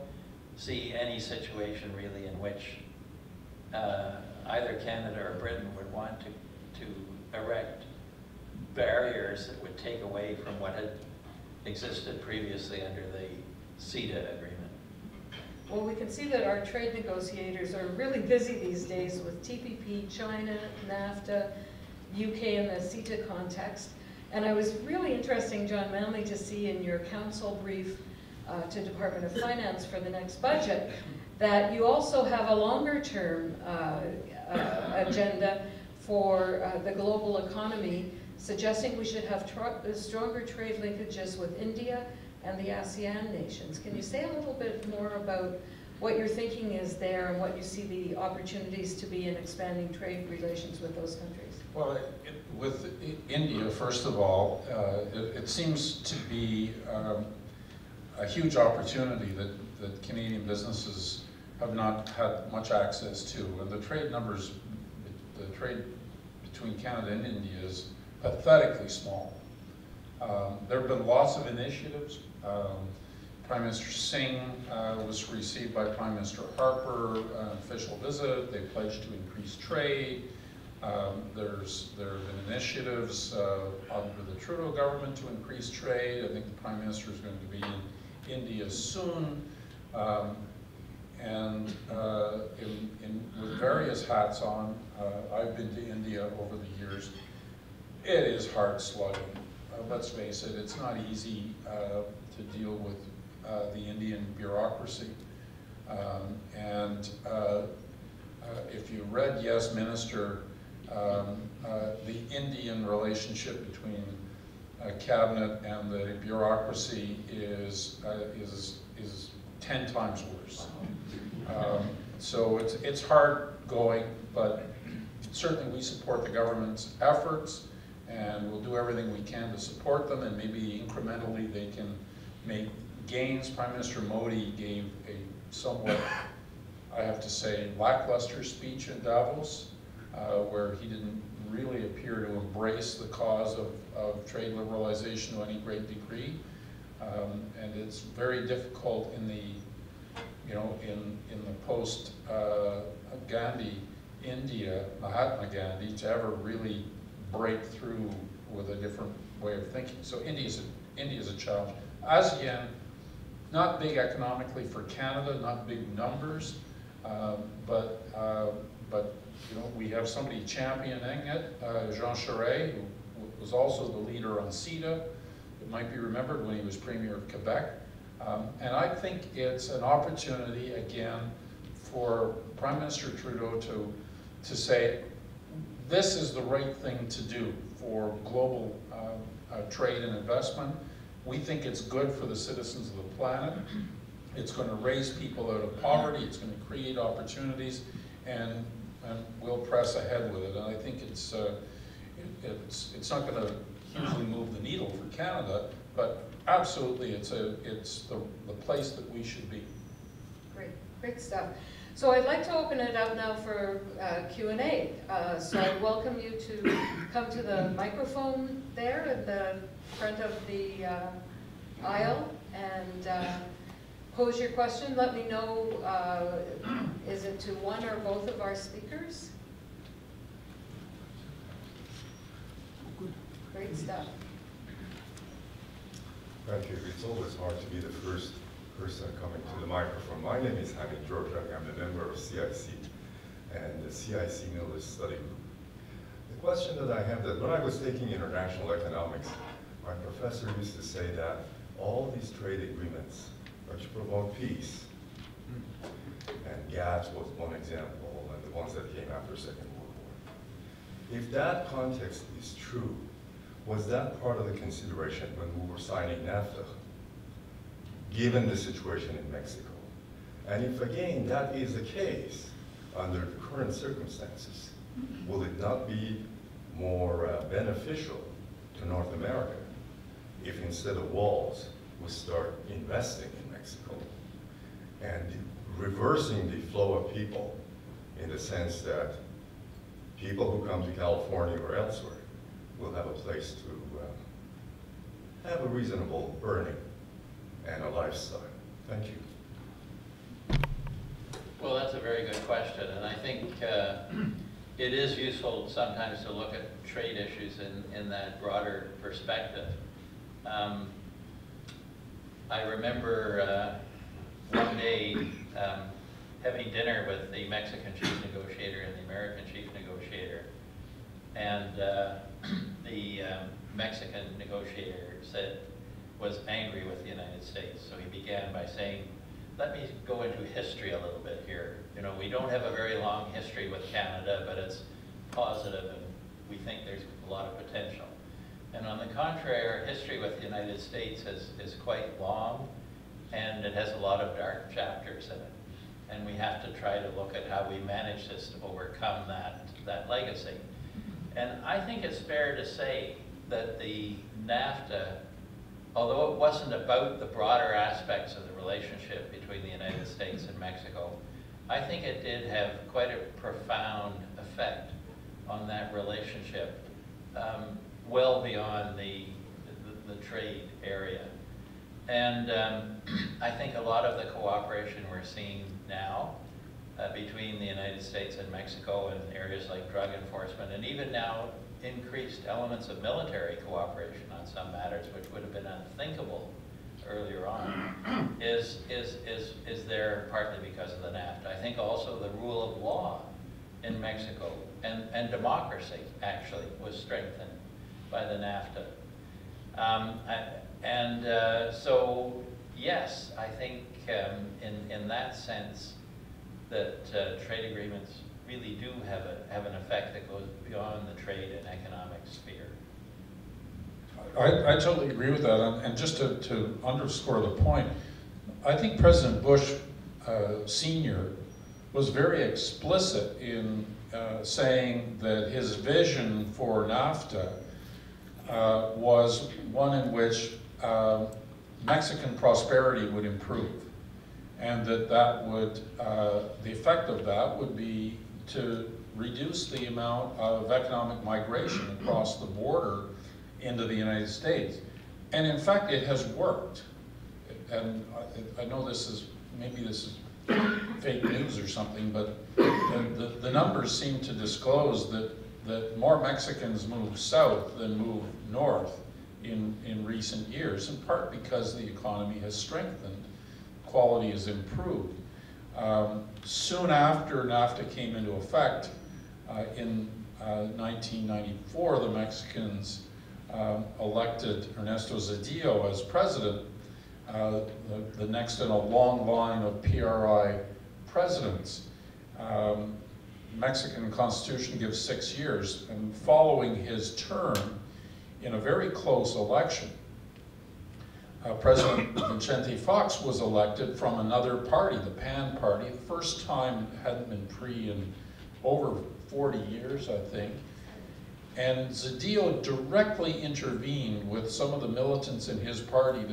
see any situation really in which either Canada or Britain would want to erect barriers that would take away from what had existed previously under the CETA agreement. Well, we can see that our trade negotiators are really busy these days with TPP, China, NAFTA, UK in the CETA context. And I was really interesting, John Manley, to see in your council brief to Department of Finance for the next budget that you also have a longer term agenda for the global economy, suggesting we should have stronger trade linkages with India and the ASEAN nations. Can you say a little bit more about what your thinking is there and what you see the opportunities to be in expanding trade relations with those countries? Well, with India, first of all, it seems to be a huge opportunity that Canadian businesses have not had much access to. And the trade numbers, the trade between Canada and India is pathetically small. There have been lots of initiatives. Prime Minister Singh was received by Prime Minister Harper, an official visit. They pledged to increase trade. There have been initiatives under the Trudeau government to increase trade. I think the Prime Minister is going to be in India soon. With various hats on, I've been to India over the years. It is hard slugging. Let's face it, it's not easy to deal with the Indian bureaucracy. If you read Yes Minister, the Indian relationship between cabinet and the bureaucracy is 10 times worse. So it's hard going, but certainly we support the government's efforts, and we'll do everything we can to support them, and maybe incrementally they can make gains. Prime Minister Modi gave a somewhat, I have to say, lackluster speech in Davos, where he didn't really appear to embrace the cause of trade liberalization to any great degree. And it's very difficult in the, in the post Gandhi India, Mahatma Gandhi, to ever really break through with a different way of thinking. So India's a challenge. ASEAN, not big economically for Canada, not big numbers, but we have somebody championing it, Jean Charest, who was also the leader on CETA. It might be remembered when he was Premier of Quebec. And I think it's an opportunity, again, for Prime Minister Trudeau to say, this is the right thing to do for global trade and investment. We think it's good for the citizens of the planet. It's going to raise people out of poverty. It's going to create opportunities, and we'll press ahead with it. And I think it's not going to hugely move the needle for Canada, but absolutely it's the place that we should be. Great stuff. So I'd like to open it up now for Q&A. So I welcome you to come to the microphone there at the front of the aisle and pose your question. Let me know, is it to one or both of our speakers? Great stuff. Thank you. It's always hard to be the first person coming to the microphone. My name is Hamid Georgiak. I'm a member of CIC and the CIC Knowledge Study Group. The question that I have, that when I was taking international economics, my professor used to say that all these trade agreements which promote peace, and GATT was one example, and the ones that came after Second World War. If that context is true, was that part of the consideration when we were signing NAFTA, given the situation in Mexico? And if again that is the case under the current circumstances, will it not be more beneficial to North America if instead of walls, we start investing in Mexico and reversing the flow of people in the sense that people who come to California or elsewhere will have a place to have a reasonable earning and a lifestyle. Thank you. Well, that's a very good question, and I think it is useful sometimes to look at trade issues in that broader perspective. I remember one day having dinner with the Mexican chief negotiator and the American chief negotiator, and the Mexican negotiator was angry with the United States. So he began by saying, let me go into history a little bit here. You know, we don't have a very long history with Canada, but it's positive and we think there's a lot of potential. And on the contrary, our history with the United States is quite long, and it has a lot of dark chapters in it. And we have to try to look at how we manage this to overcome that legacy. And I think it's fair to say that the NAFTA, although it wasn't about the broader aspects of the relationship between the United States and Mexico, I think it did have quite a profound effect on that relationship, well beyond the trade area. And I think a lot of the cooperation we're seeing now between the United States and Mexico in areas like drug enforcement, and even now increased elements of military cooperation on some matters, which would have been unthinkable earlier on, is there partly because of the NAFTA. I think also the rule of law in Mexico and democracy actually was strengthened by the NAFTA. So yes, I think in that sense that trade agreements really do have an effect that goes beyond the trade and economic sphere. I totally agree with that, and just to underscore the point, I think President Bush Sr. was very explicit in saying that his vision for NAFTA was one in which Mexican prosperity would improve, and that would, the effect of that would be to reduce the amount of economic migration across the border into the United States. And in fact, it has worked. And I know maybe this is fake news or something, but the numbers seem to disclose that more Mexicans move south than move north in recent years, in part because the economy has strengthened, quality has improved. Soon after NAFTA came into effect, in 1994, the Mexicans elected Ernesto Zedillo as president, the next in a long line of PRI presidents. Mexican Constitution gives 6 years, and following his term, in a very close election, President Vicente Fox was elected from another party, the PAN party. The first time it hadn't been in over 40 years, I think. And Zedillo directly intervened with some of the militants in his party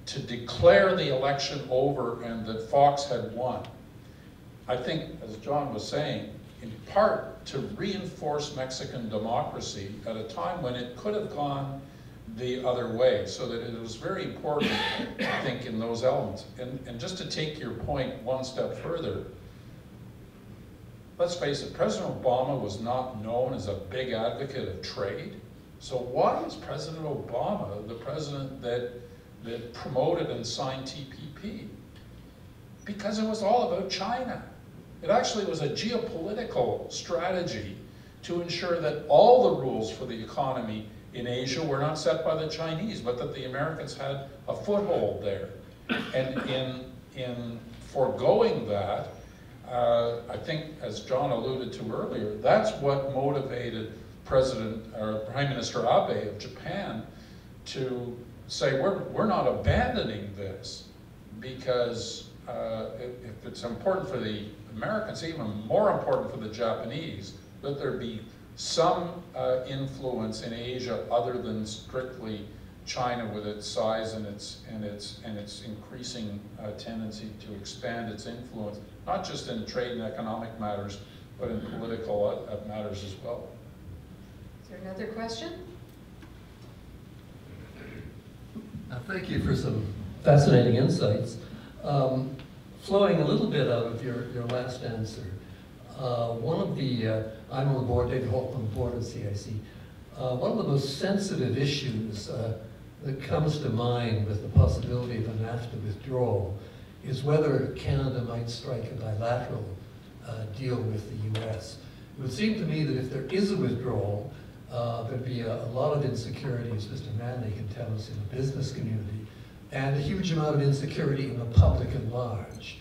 to declare the election over and that Fox had won. I think, as John was saying, in part to reinforce Mexican democracy at a time when it could have gone the other way, so that it was very important, I think, in those elements. And just to take your point one step further, let's face it, President Obama was not known as a big advocate of trade. So why is President Obama the president that promoted and signed TPP? Because it was all about China. It actually was a geopolitical strategy to ensure that all the rules for the economy in Asia were not set by the Chinese, but that the Americans had a foothold there. And in foregoing that, I think, as John alluded to earlier, that's what motivated Prime Minister Abe of Japan to say, we're not abandoning this, because if it's important for the Americans, even more important for the Japanese, that there be some influence in Asia other than strictly China with its size and its increasing tendency to expand its influence, not just in trade and economic matters, but in political matters as well. Is there another question? Thank you for some fascinating insights. Flowing a little bit out of your last answer, one of the, I'm on the board, David Holt on the board of CIC, one of the most sensitive issues that comes to mind with the possibility of a NAFTA withdrawal is whether Canada might strike a bilateral deal with the US. It would seem to me that if there is a withdrawal, there'd be a lot of insecurity, as Mr. Manley can tell us, in the business community, and a huge amount of insecurity in the public at large.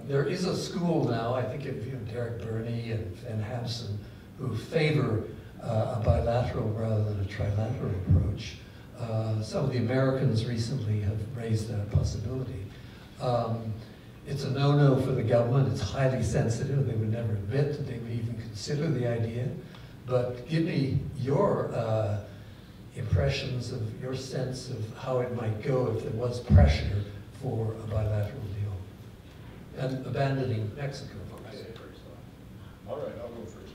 There is a school now, I think of Derek Burney and Van Hampson, who favor a bilateral rather than a trilateral approach. Some of the Americans recently have raised that possibility. It's a no-no for the government. It's highly sensitive. They would never admit that they would even consider the idea. But give me your impressions of your sense of how it might go if there was pressure for a bilateral deal. And abandoning Mexico, of course. All right, I'll go first.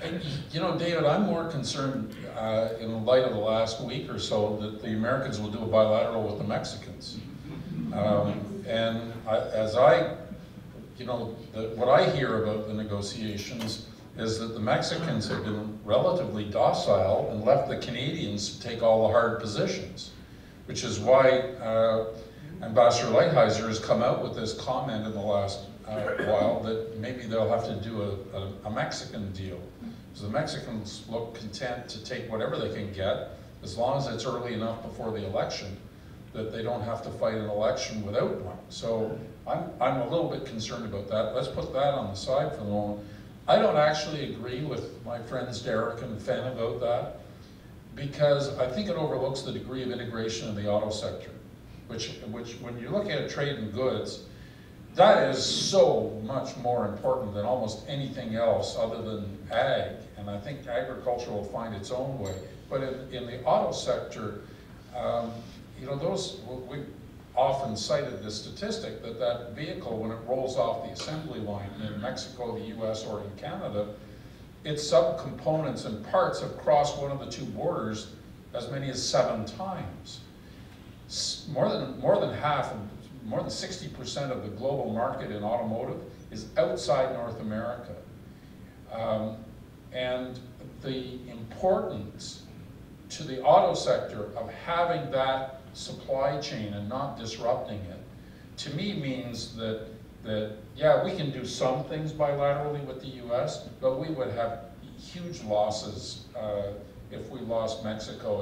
And, you know, David, I'm more concerned in light of the last week or so that the Americans will do a bilateral with the Mexicans. What I hear about the negotiations is that the Mexicans have been relatively docile and left the Canadians to take all the hard positions, which is why Ambassador Lighthizer has come out with this comment in the last while that maybe they'll have to do a Mexican deal. So the Mexicans look content to take whatever they can get, as long as it's early enough before the election that they don't have to fight an election without one. So I'm a little bit concerned about that. Let's put that on the side for the moment. I don't actually agree with my friends Derek and Fenn about that, because I think it overlooks the degree of integration in the auto sector, which when you look at trade in goods, that is so much more important than almost anything else other than ag, and I think agriculture will find its own way. But in the auto sector, you know, we often cited this statistic that vehicle, when it rolls off the assembly line in Mexico, the US, or in Canada, its subcomponents and parts have crossed one of the two borders as many as 7 times. More than half, more than 60% of the global market in automotive is outside North America. And the importance to the auto sector of having that supply chain and not disrupting it, to me means that yeah, we can do some things bilaterally with the US, but we would have huge losses if we lost Mexico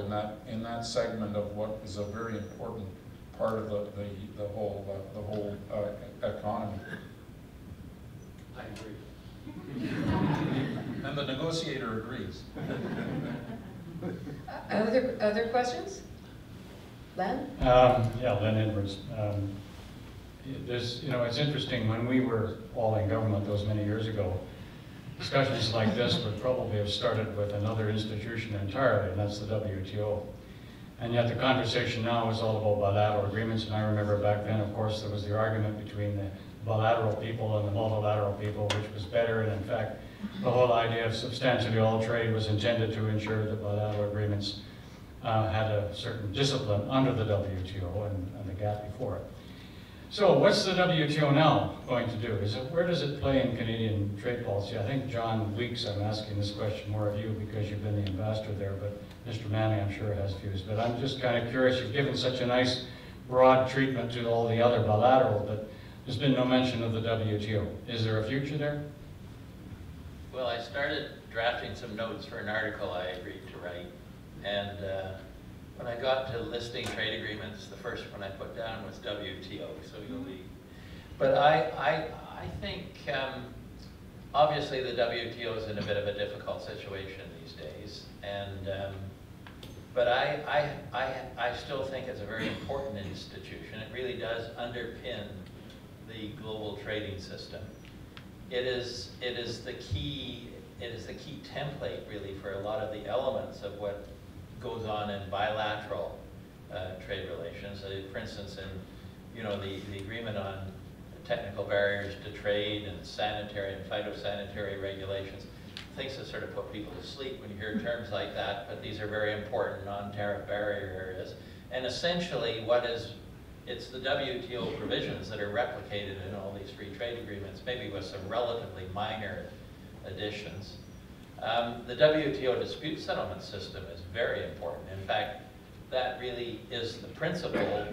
in that segment of what is a very important part of the whole economy. I agree. And the negotiator agrees. Other questions? Len? Yeah, Len Edwards. You know, it's interesting, when we were all in government those many years ago, discussions like this would probably have started with another institution entirely, and that's the WTO. And yet the conversation now is all about bilateral agreements, and I remember back then, of course, there was the argument between the bilateral people and the multilateral people, which was better, and in fact, the whole idea of substantially all trade was intended to ensure that bilateral agreements had a certain discipline under the WTO and the gap before it. So what's the WTO now going to do? Where does it play in Canadian trade policy? I think John Weeks, I'm asking this question more of you because you've been the ambassador there, but Mr. Manley I'm sure has views. But I'm just kind of curious, you've given such a nice broad treatment to all the other bilateral, but there's been no mention of the WTO. Is there a future there? Well, I started drafting some notes for an article I agreed to write, and when I got to listing trade agreements, the first one I put down was WTO, so you'll be. But I think, obviously the WTO is in a bit of a difficult situation these days, and but I still think it's a very important institution. It really does underpin the global trading system. It is the key template really for a lot of the elements of what goes on in bilateral trade relations. For instance, in the agreement on technical barriers to trade and sanitary and phytosanitary regulations, things that sort of put people to sleep when you hear terms like that, but these are very important non-tariff barrier areas. And essentially it's the WTO provisions that are replicated in all these free trade agreements, maybe with some relatively minor additions. The WTO dispute settlement system is very important. In fact, that really is the principal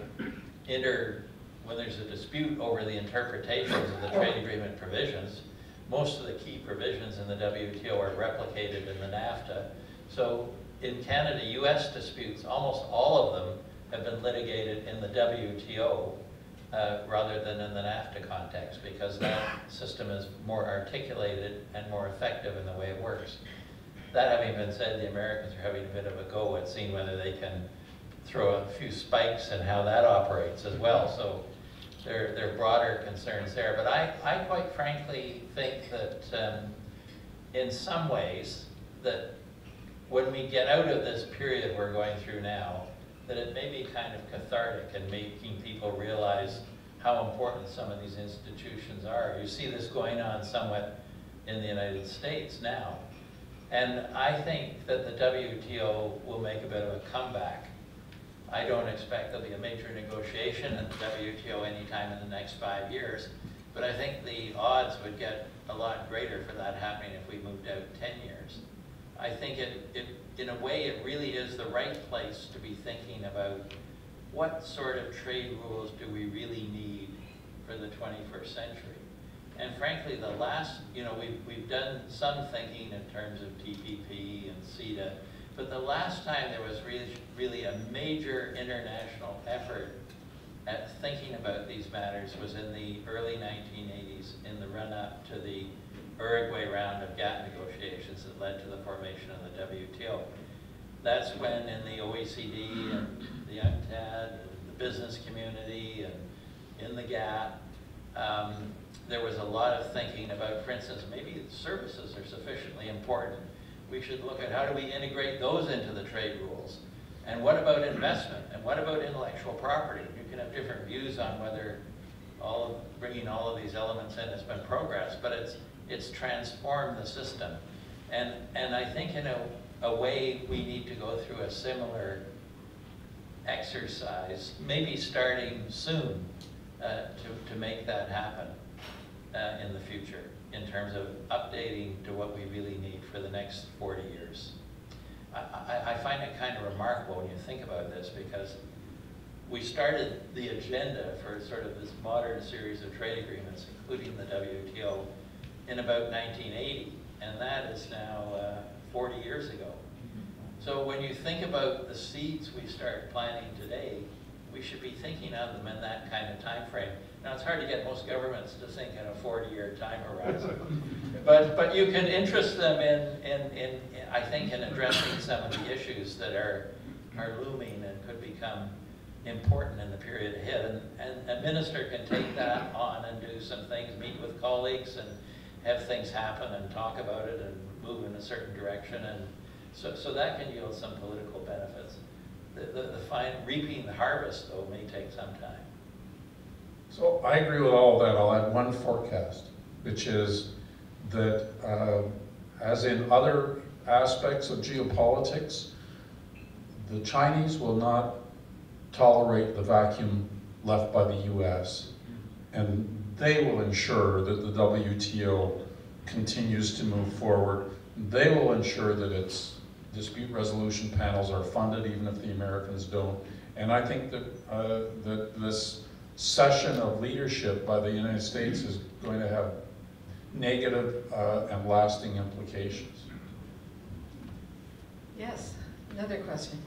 when there's a dispute over the interpretations of the trade agreement provisions. Most of the key provisions in the WTO are replicated in the NAFTA. So in Canada, US disputes, almost all of them have been litigated in the WTO rather than in the NAFTA context, because that system is more articulated and more effective in the way it works. That having been said, the Americans are having a bit of a go at seeing whether they can throw a few spikes in how that operates as well. So there are broader concerns there. But I quite frankly think that in some ways that when we get out of this period we're going through now, that it may be kind of cathartic in making people realize how important some of these institutions are. You see this going on somewhat in the United States now. And I think that the WTO will make a bit of a comeback. I don't expect there'll be a major negotiation in the WTO anytime in the next 5 years, but I think the odds would get a lot greater for that happening if we moved out 10 years. I think in a way, it really is the right place to be thinking about what sort of trade rules do we really need for the 21st century. And frankly, we've done some thinking in terms of TPP and CETA, but the last time there was really a major international effort at thinking about these matters was in the early 1980s, in the run-up to the Uruguay round of GATT negotiations that led to the formation of the WTO. That's when in the OECD and the UNCTAD and the business community and in the GATT, there was a lot of thinking about, for instance, maybe services are sufficiently important. We should look at how do we integrate those into the trade rules. And what about investment? And what about intellectual property? You can have different views on whether bringing all of these elements in has been progress, but it's transformed the system. And I think in a way we need to go through a similar exercise, maybe starting soon to make that happen in the future in terms of updating to what we really need for the next 40 years. I find it kind of remarkable when you think about this, because we started the agenda for sort of this modern series of trade agreements, including the WTO, in about 1980, and that is now 40 years ago. So when you think about the seeds we start planting today, we should be thinking of them in that kind of time frame. Now, it's hard to get most governments to think in a 40-year time horizon, but you can interest them in I think, in addressing some of the issues that are looming and could become important in the period ahead. And a minister can take that on and do some things, meet with colleagues and have things happen and talk about it and move in a certain direction. And so that can yield some political benefits. Reaping the harvest, though, may take some time. So I agree with all of that. I'll add one forecast, which is that as in other aspects of geopolitics, the Chinese will not tolerate the vacuum left by the US, and they will ensure that the WTO continues to move forward. They will ensure that its dispute resolution panels are funded, even if the Americans don't. And I think that that this cession of leadership by the United States is going to have negative and lasting implications. Yes, another question.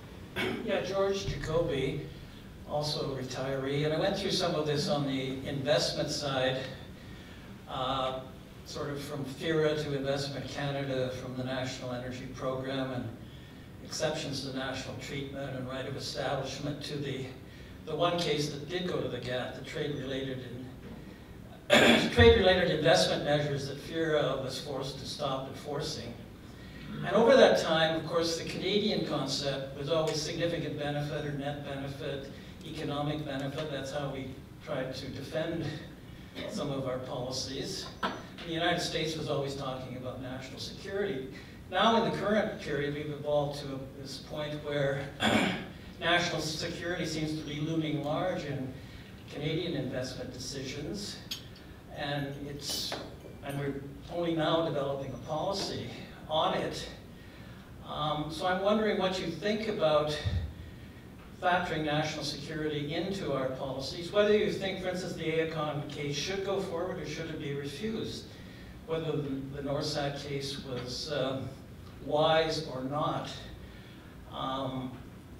Yeah, George Jacoby, also a retiree, and I went through some of this on the investment side, sort of from FIRA to Investment Canada, from the National Energy Program, and exceptions to national treatment and right of establishment to the one case that did go to the GATT, the trade-related trade-related investment measures that FIRA was forced to stop enforcing. And over that time, of course, the Canadian concept was always significant benefit or net benefit, economic benefit. That's how we tried to defend some of our policies. The United States was always talking about national security. Now in the current period, we've evolved to this point where national security seems to be looming large in Canadian investment decisions. And we're only now developing a policy on it. So I'm wondering what you think about factoring national security into our policies, whether you think, for instance, the AECON case should go forward or should it be refused, whether the NORSAT case was wise or not.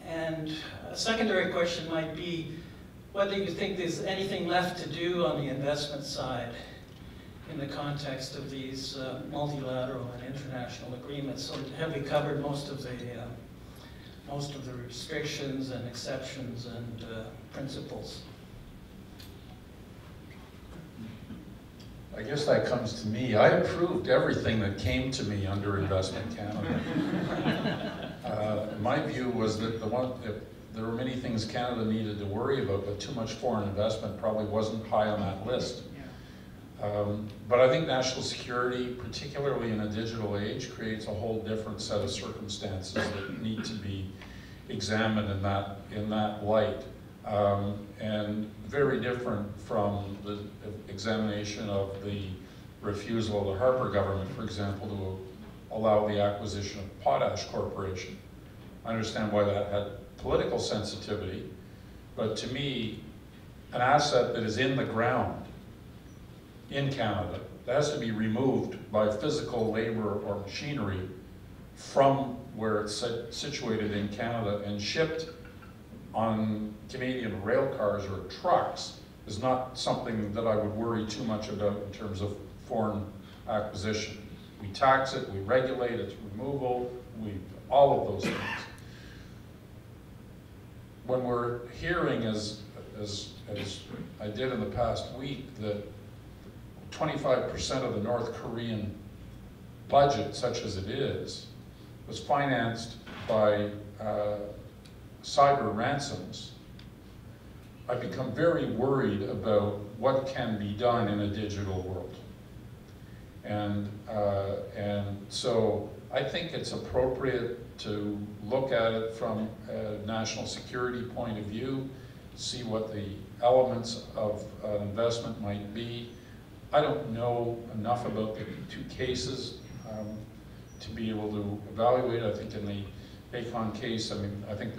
And a secondary question might be whether you think there's anything left to do on the investment side in the context of these multilateral and international agreements. So have we covered most of the restrictions and exceptions and principles? I guess that comes to me. I approved everything that came to me under Investment Canada. My view was that there were many things Canada needed to worry about, but too much foreign investment probably wasn't high on that list. But I think national security, particularly in a digital age, creates a whole different set of circumstances that need to be examined in that light. And very different from the examination of the refusal of the Harper government, for example, to allow the acquisition of Potash Corporation. I understand why that had political sensitivity, but to me, an asset that is in the ground in Canada, that has to be removed by physical labor or machinery from where it's situated in Canada and shipped on Canadian rail cars or trucks is not something that I would worry too much about in terms of foreign acquisition. We tax it, we regulate its removal, all of those things. When we're hearing, as I did in the past week, that 25% of the North Korean budget, such as it is, was financed by cyber ransoms, I've become very worried about what can be done in a digital world. And so I think it's appropriate to look at it from a national security point of view, see what the elements of an investment might be. I don't know enough about the two cases to be able to evaluate. I think in the AECON case, I mean, I think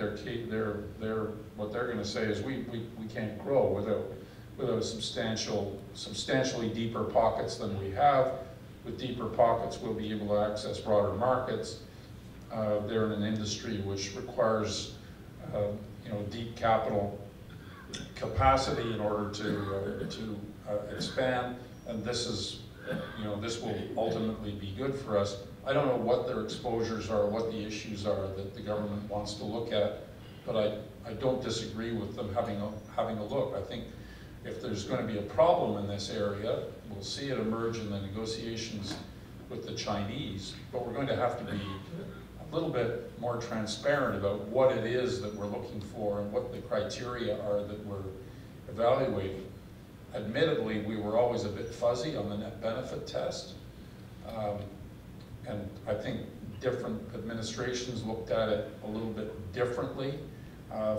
what they're going to say is we can't grow without substantially deeper pockets than we have. With deeper pockets, we'll be able to access broader markets. They're in an industry which requires deep capital capacity in order to expand, and this will ultimately be good for us. I don't know what their exposures are, what the issues are that the government wants to look at, but I don't disagree with them having a look. I think if there's going to be a problem in this area, we'll see it emerge in the negotiations with the Chinese, but we're going to have to be a little bit more transparent about what it is that we're looking for and what the criteria are that we're evaluating. Admittedly, we were always a bit fuzzy on the net benefit test. And I think different administrations looked at it a little bit differently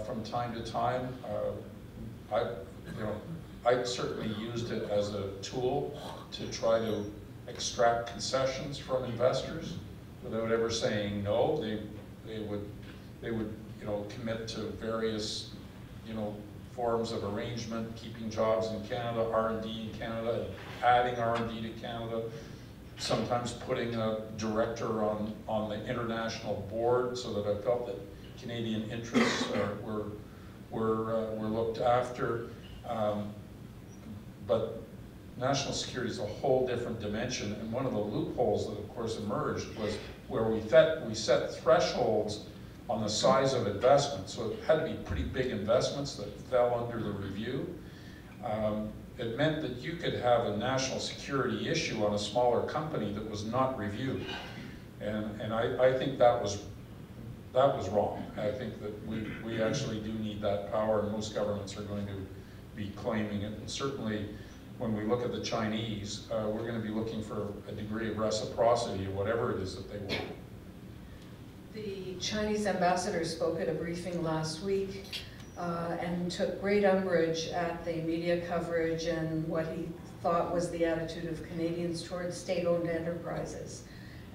from time to time. I certainly used it as a tool to try to extract concessions from investors without ever saying no. They would commit to various forms of arrangement, keeping jobs in Canada, R&D in Canada, adding R&D to Canada. Sometimes putting a director on the international board so that I felt that Canadian interests were looked after. But national security is a whole different dimension, and one of the loopholes that of course emerged was where we set thresholds on the size of investments. So it had to be pretty big investments that fell under the review. it meant that you could have a national security issue on a smaller company that was not reviewed. And I think that was wrong. I think that we actually do need that power, and most governments are going to be claiming it. And certainly, when we look at the Chinese, we're going to be looking for a degree of reciprocity, or whatever it is that they want. The Chinese ambassador spoke at a briefing last week and took great umbrage at the media coverage and what he thought was the attitude of Canadians towards state-owned enterprises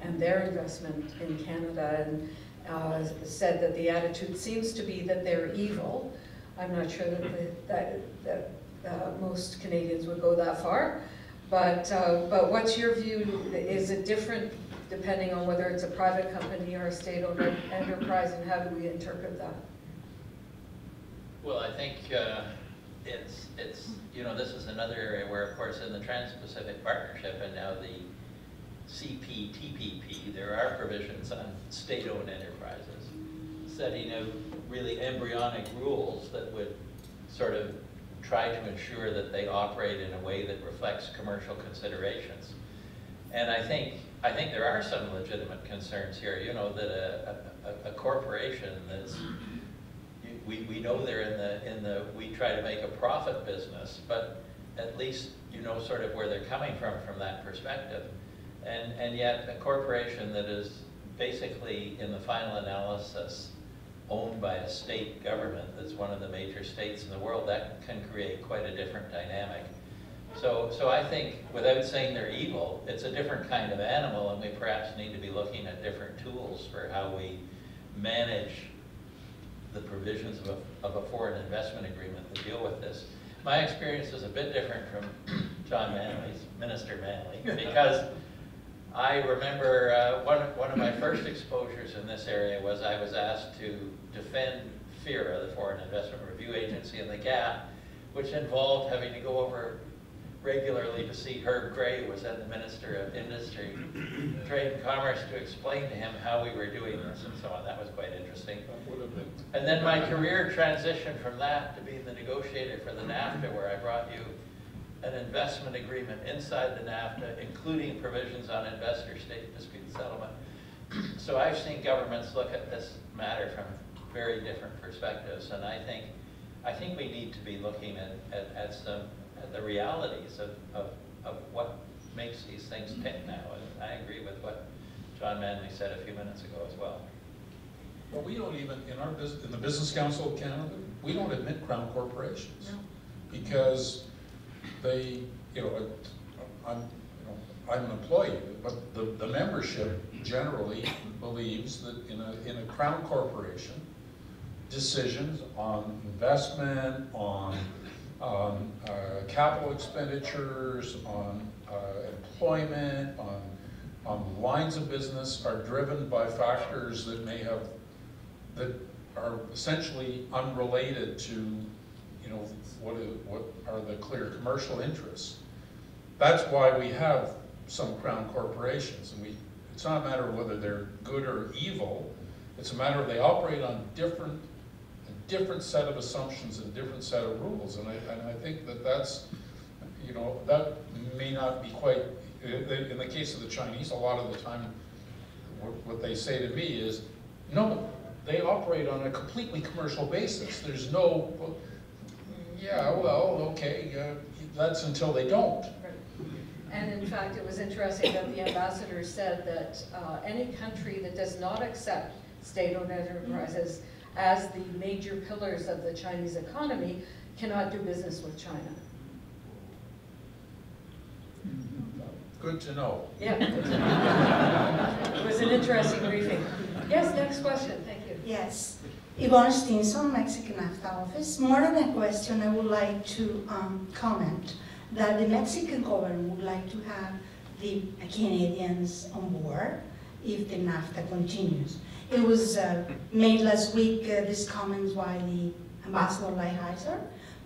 and their investment in Canada, and said that the attitude seems to be that they're evil. I'm not sure that most Canadians would go that far, but what's your view? Is it different depending on whether it's a private company or a state-owned enterprise, and how do we interpret that? Well, I think it's this is another area where, of course, in the Trans-Pacific Partnership and now the CPTPP, there are provisions on state-owned enterprises, setting out really embryonic rules that would sort of try to ensure that they operate in a way that reflects commercial considerations. And I think there are some legitimate concerns here. You know, that a corporation that's, we know they're in the we try to make a profit business, but at least you know sort of where they're coming from that perspective. And yet a corporation that is basically, in the final analysis, owned by a state government that's one of the major states in the world, that can create quite a different dynamic. So I think, without saying they're evil, it's a different kind of animal, and we perhaps need to be looking at different tools for how we manage the provisions of a foreign investment agreement that deal with this. My experience is a bit different from John Manley's, Minister Manley, because I remember one of my first exposures in this area was I was asked to defend FIRA, the Foreign Investment Review Agency, and the gap, which involved having to go over regularly to see Herb Gray, who was then the Minister of Industry, Trade and Commerce, to explain to him how we were doing this and so on. That was quite interesting. And then my career transitioned from that to being the negotiator for the NAFTA, where I brought you an investment agreement inside the NAFTA, including provisions on investor-state dispute settlement. So I've seen governments look at this matter from very different perspectives, and I think we need to be looking at the realities of what makes these things tick now. And I agree with what John Manley said a few minutes ago as well. Well, we don't even, in the Business Council of Canada, we don't admit crown corporations. No. Because they, I'm an employee, but the membership generally believes that in a crown corporation, decisions on investment, on capital expenditures, on employment, on lines of business are driven by factors that are essentially unrelated to what are the clear commercial interests. That's why we have some crown corporations, and it's not a matter of whether they're good or evil. It's a matter of they operate on a different set of assumptions and different set of rules, and I think that's that may not be quite. In the case of the Chinese, a lot of the time, what they say to me is, no, they operate on a completely commercial basis. There's no. Yeah, well, okay, that's until they don't. Right. And in fact, it was interesting that the ambassador said that any country that does not accept state-owned enterprises as the major pillars of the Chinese economy cannot do business with China. Good to know. Yeah. It was an interesting briefing. Yes, next question, thank you. Yes. Yvonne Stinson, Mexican NAFTA office. More than a question, I would like to comment that the Mexican government would like to have the Canadians on board if the NAFTA continues. It was made last week, these comments by the Ambassador Lighthizer,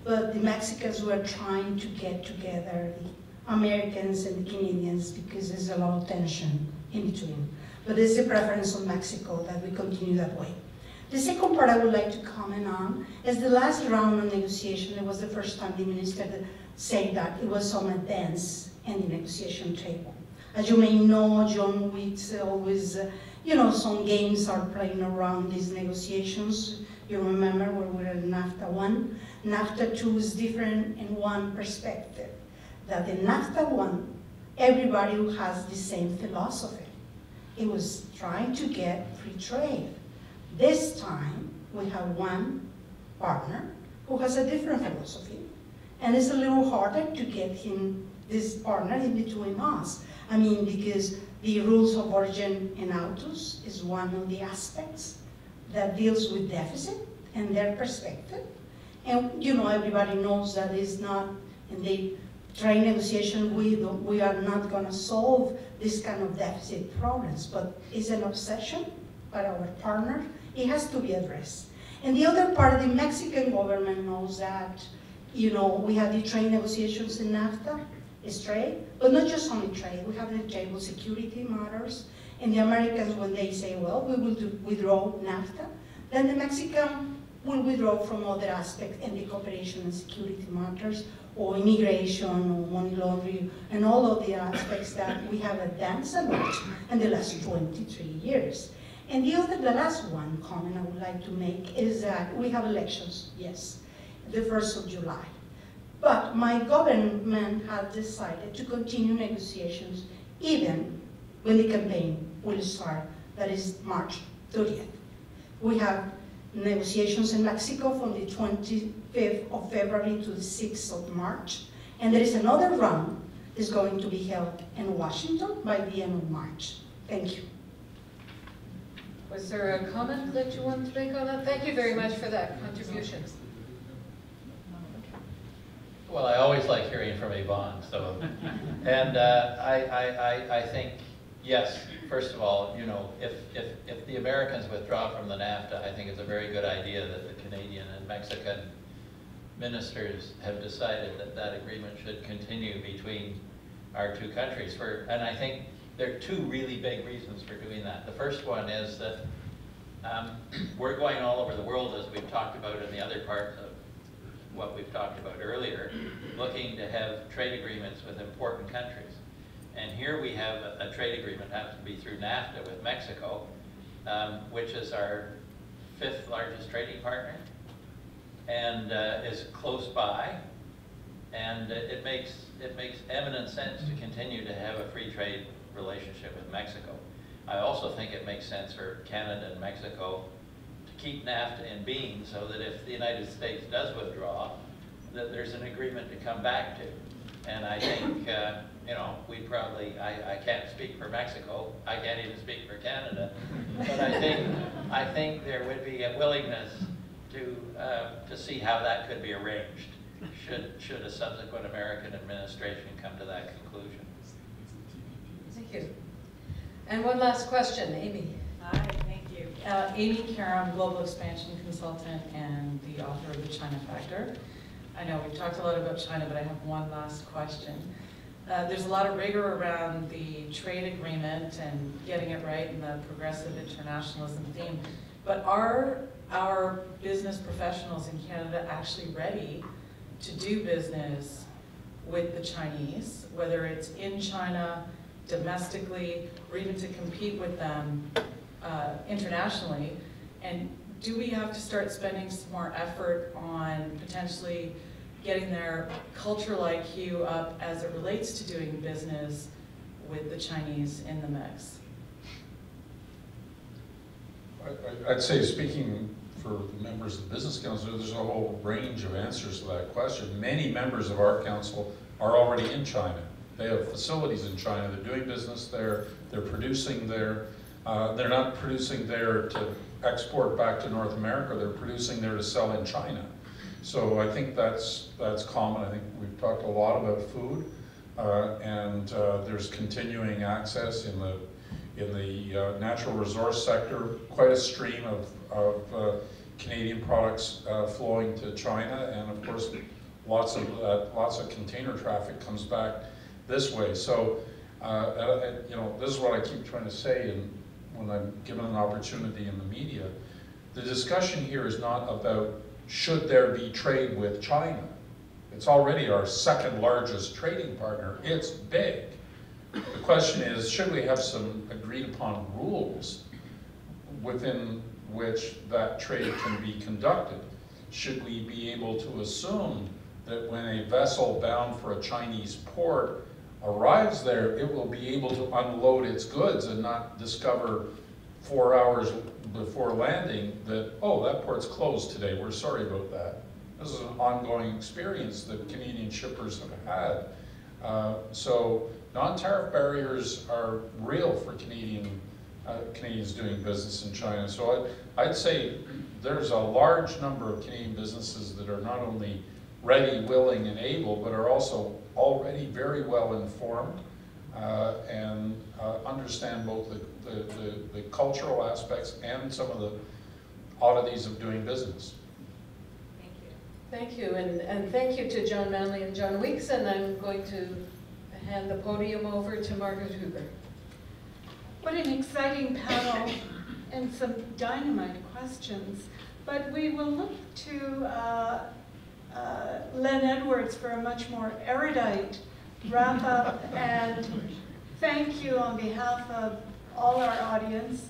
but the Mexicans were trying to get together the Americans and the Canadians because there's a lot of tension in between. But it's a preference of Mexico that we continue that way. The second part I would like to comment on is the last round of negotiation. It was the first time the minister say that it was some advance in the negotiation table. As you may know, John Weeks always, some games are playing around these negotiations. You remember when we were in NAFTA 1. NAFTA 2 is different in one perspective, that in NAFTA 1, everybody who has the same philosophy. It was trying to get free trade. This time, we have one partner who has a different philosophy, and it's a little harder to get this partner in between us. I mean, because the rules of origin in autos is one of the aspects that deals with deficit and their perspective. And everybody knows that it's not, in the trade negotiation, we are not gonna solve this kind of deficit problems, but it's an obsession by our partner. It has to be addressed. And the other part, the Mexican government knows that, we have the trade negotiations in NAFTA, it's trade, but not just only trade. We have the table security matters. And the Americans, when they say, well, we will withdraw NAFTA, then the Mexican will withdraw from other aspects in the cooperation and security matters, or immigration, or money laundering, and all of the aspects that we have advanced a lot in the last 23 years. And the last one comment I would like to make is that we have elections, yes, the 1st of July. But my government has decided to continue negotiations even when the campaign will start, that is March 30th. We have negotiations in Mexico from the 25th of February to the 6th of March. And there is another round that's going to be held in Washington by the end of March. Thank you. Was there a comment that you wanted to make on that? Thank you very much for that contribution. Well, I always like hearing from Yvonne, so, and I think, yes, first of all, if the Americans withdraw from the NAFTA, I think it's a very good idea that the Canadian and Mexican ministers have decided that that agreement should continue between our two countries. And I think there are two really big reasons for doing that. The first one is that we're going all over the world, as we've talked about in the other parts of what we've talked about earlier, looking to have trade agreements with important countries. And here we have a trade agreement, happens to be through NAFTA with Mexico, which is our 5th largest trading partner, and is close by. And it makes eminent sense to continue to have a free trade relationship with Mexico. I also think it makes sense for Canada and Mexico to keep NAFTA in being, so that if the United States does withdraw, that there's an agreement to come back to. And I think, we probably, I can't speak for Mexico, I can't even speak for Canada, but I think there would be a willingness to see how that could be arranged, should a subsequent American administration come to that conclusion. Thank you. And one last question, Amy. Hi, thank you. Amy Karam, Global Expansion Consultant and the author of The China Factor. I know we've talked a lot about China, but I have one last question. There's a lot of rigor around the trade agreement and getting it right and the progressive internationalism theme, but are our business professionals in Canada actually ready to do business with the Chinese, whether it's in China, domestically, or even to compete with them internationally? And do we have to start spending some more effort on potentially getting their cultural IQ up as it relates to doing business with the Chinese in the mix? I'd say, speaking for members of the Business Council, there's a whole range of answers to that question. Many members of our council are already in China. They have facilities in China. They're doing business there. They're producing there. They're not producing there to export back to North America. They're producing there to sell in China. So I think that's common. I think we've talked a lot about food, and there's continuing access in the natural resource sector. Quite a stream of Canadian products flowing to China, and of course, lots of container traffic comes back this way. So, this is what I keep trying to say, and when I'm given an opportunity in the media, the discussion here is not about should there be trade with China. It's already our second largest trading partner. It's big. The question is, should we have some agreed upon rules within which that trade can be conducted? Should we be able to assume that when a vessel bound for a Chinese port arrives there, it will be able to unload its goods and not discover 4 hours before landing that, oh, that port's closed today, we're sorry about that. This is an ongoing experience that Canadian shippers have had. So non-tariff barriers are real for Canadians doing business in China. So I'd say there's a large number of Canadian businesses that are not only ready, willing, and able, but are also already very well informed and understand both the cultural aspects and some of the oddities of doing business. Thank you, and thank you to John Manley and John Weeks, and I'm going to hand the podium over to Margaret Huber. What an exciting panel and some dynamite questions. But we will look to Len Edwards for a much more erudite wrap up, and thank you on behalf of all our audience.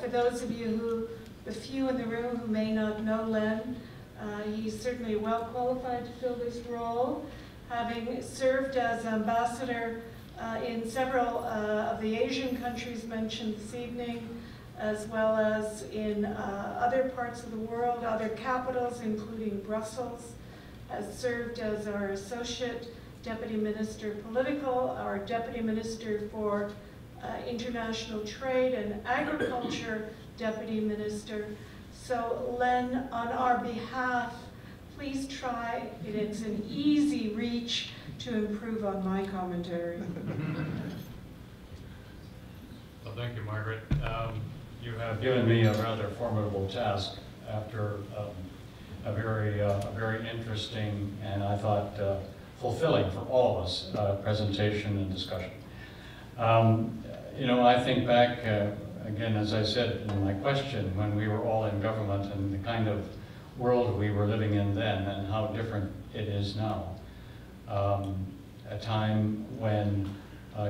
For those of you the few in the room who may not know Len, he's certainly well qualified to fill this role, having served as ambassador in several of the Asian countries mentioned this evening, as well as in other parts of the world, other capitals, including Brussels, has served as our Associate Deputy Minister Political, our Deputy Minister for International Trade and Agriculture Deputy Minister. So Len, on our behalf, please try, it's an easy reach to improve on my commentary. Well, thank you, Margaret. You have given me a rather formidable task after a very interesting and I thought fulfilling for all of us presentation and discussion. You know, I think back, again, as I said in my question, when we were all in government and the kind of world we were living in then and how different it is now. A time when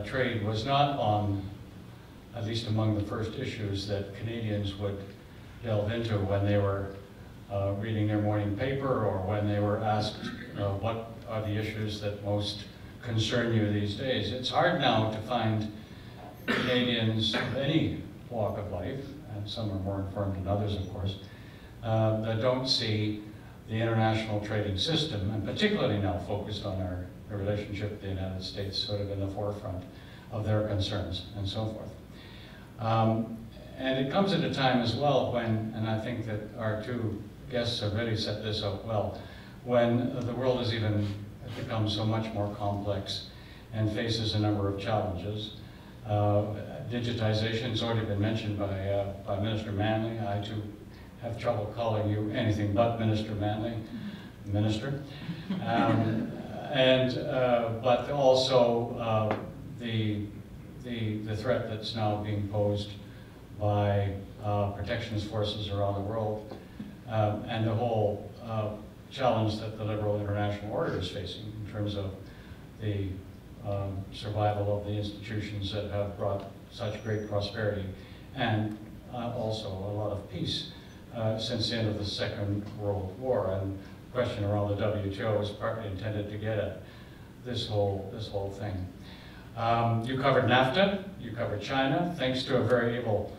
trade was not on, at least among the first issues that Canadians would delve into when they were reading their morning paper or when they were asked what are the issues that most concern you these days. It's hard now to find Canadians of any walk of life, and some are more informed than others, of course, that don't see the international trading system, and particularly now focused on our relationship with the United States, sort of in the forefront of their concerns and so forth. And it comes at a time as well when, and I think that our two guests have really set this up well, when the world has even become so much more complex and faces a number of challenges. Digitization has already been mentioned by Minister Manley. I too have trouble calling you anything but Minister Manley, Minister. But also the threat that's now being posed by protectionist forces around the world, and the whole challenge that the liberal international order is facing in terms of the survival of the institutions that have brought such great prosperity and also a lot of peace since the end of the Second World War. And the question around the WTO is partly intended to get at this whole thing. You covered NAFTA, you covered China, thanks to a very able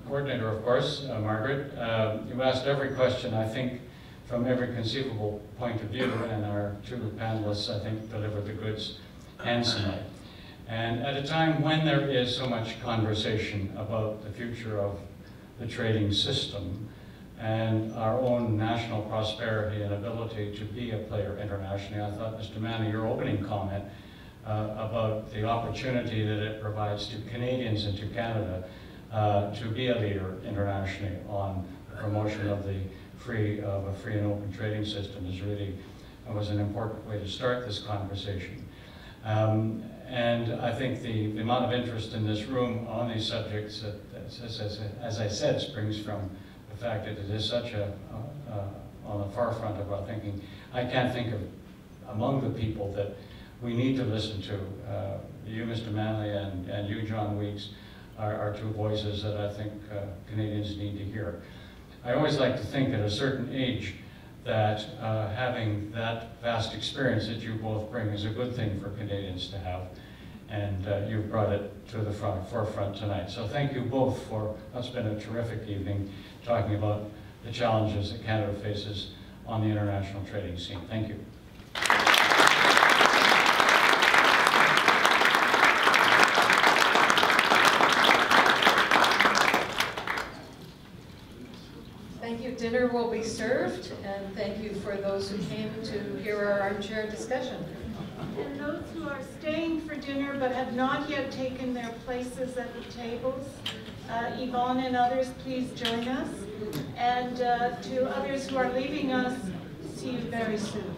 coordinator, of course, Margaret. You asked every question, I think, from every conceivable point of view, and our two panelists, I think, delivered the goods handsomely. And at a time when there is so much conversation about the future of the trading system and our own national prosperity and ability to be a player internationally, I thought, Mr. Manley, your opening comment about the opportunity that it provides to Canadians and to Canada to be a leader internationally on the promotion of a free and open trading system was an important way to start this conversation. And I think the amount of interest in this room on these subjects, as I said, springs from the fact that it is such a on the far front of our thinking. I can't think of among the people that we need to listen to. You, Mr. Manley, and you, John Weeks, are two voices that I think Canadians need to hear. I always like to think at a certain age that having that vast experience that you both bring is a good thing for Canadians to have. And you've brought it to the forefront tonight. So thank you both for, it's been a terrific evening talking about the challenges that Canada faces on the international trading scene. Thank you. Thank you. Dinner will be served, and thank you for those who came to hear our armchair discussion. And those who are staying for dinner but have not yet taken their places at the tables, Yvonne and others, please join us. And to others who are leaving us, see you very soon.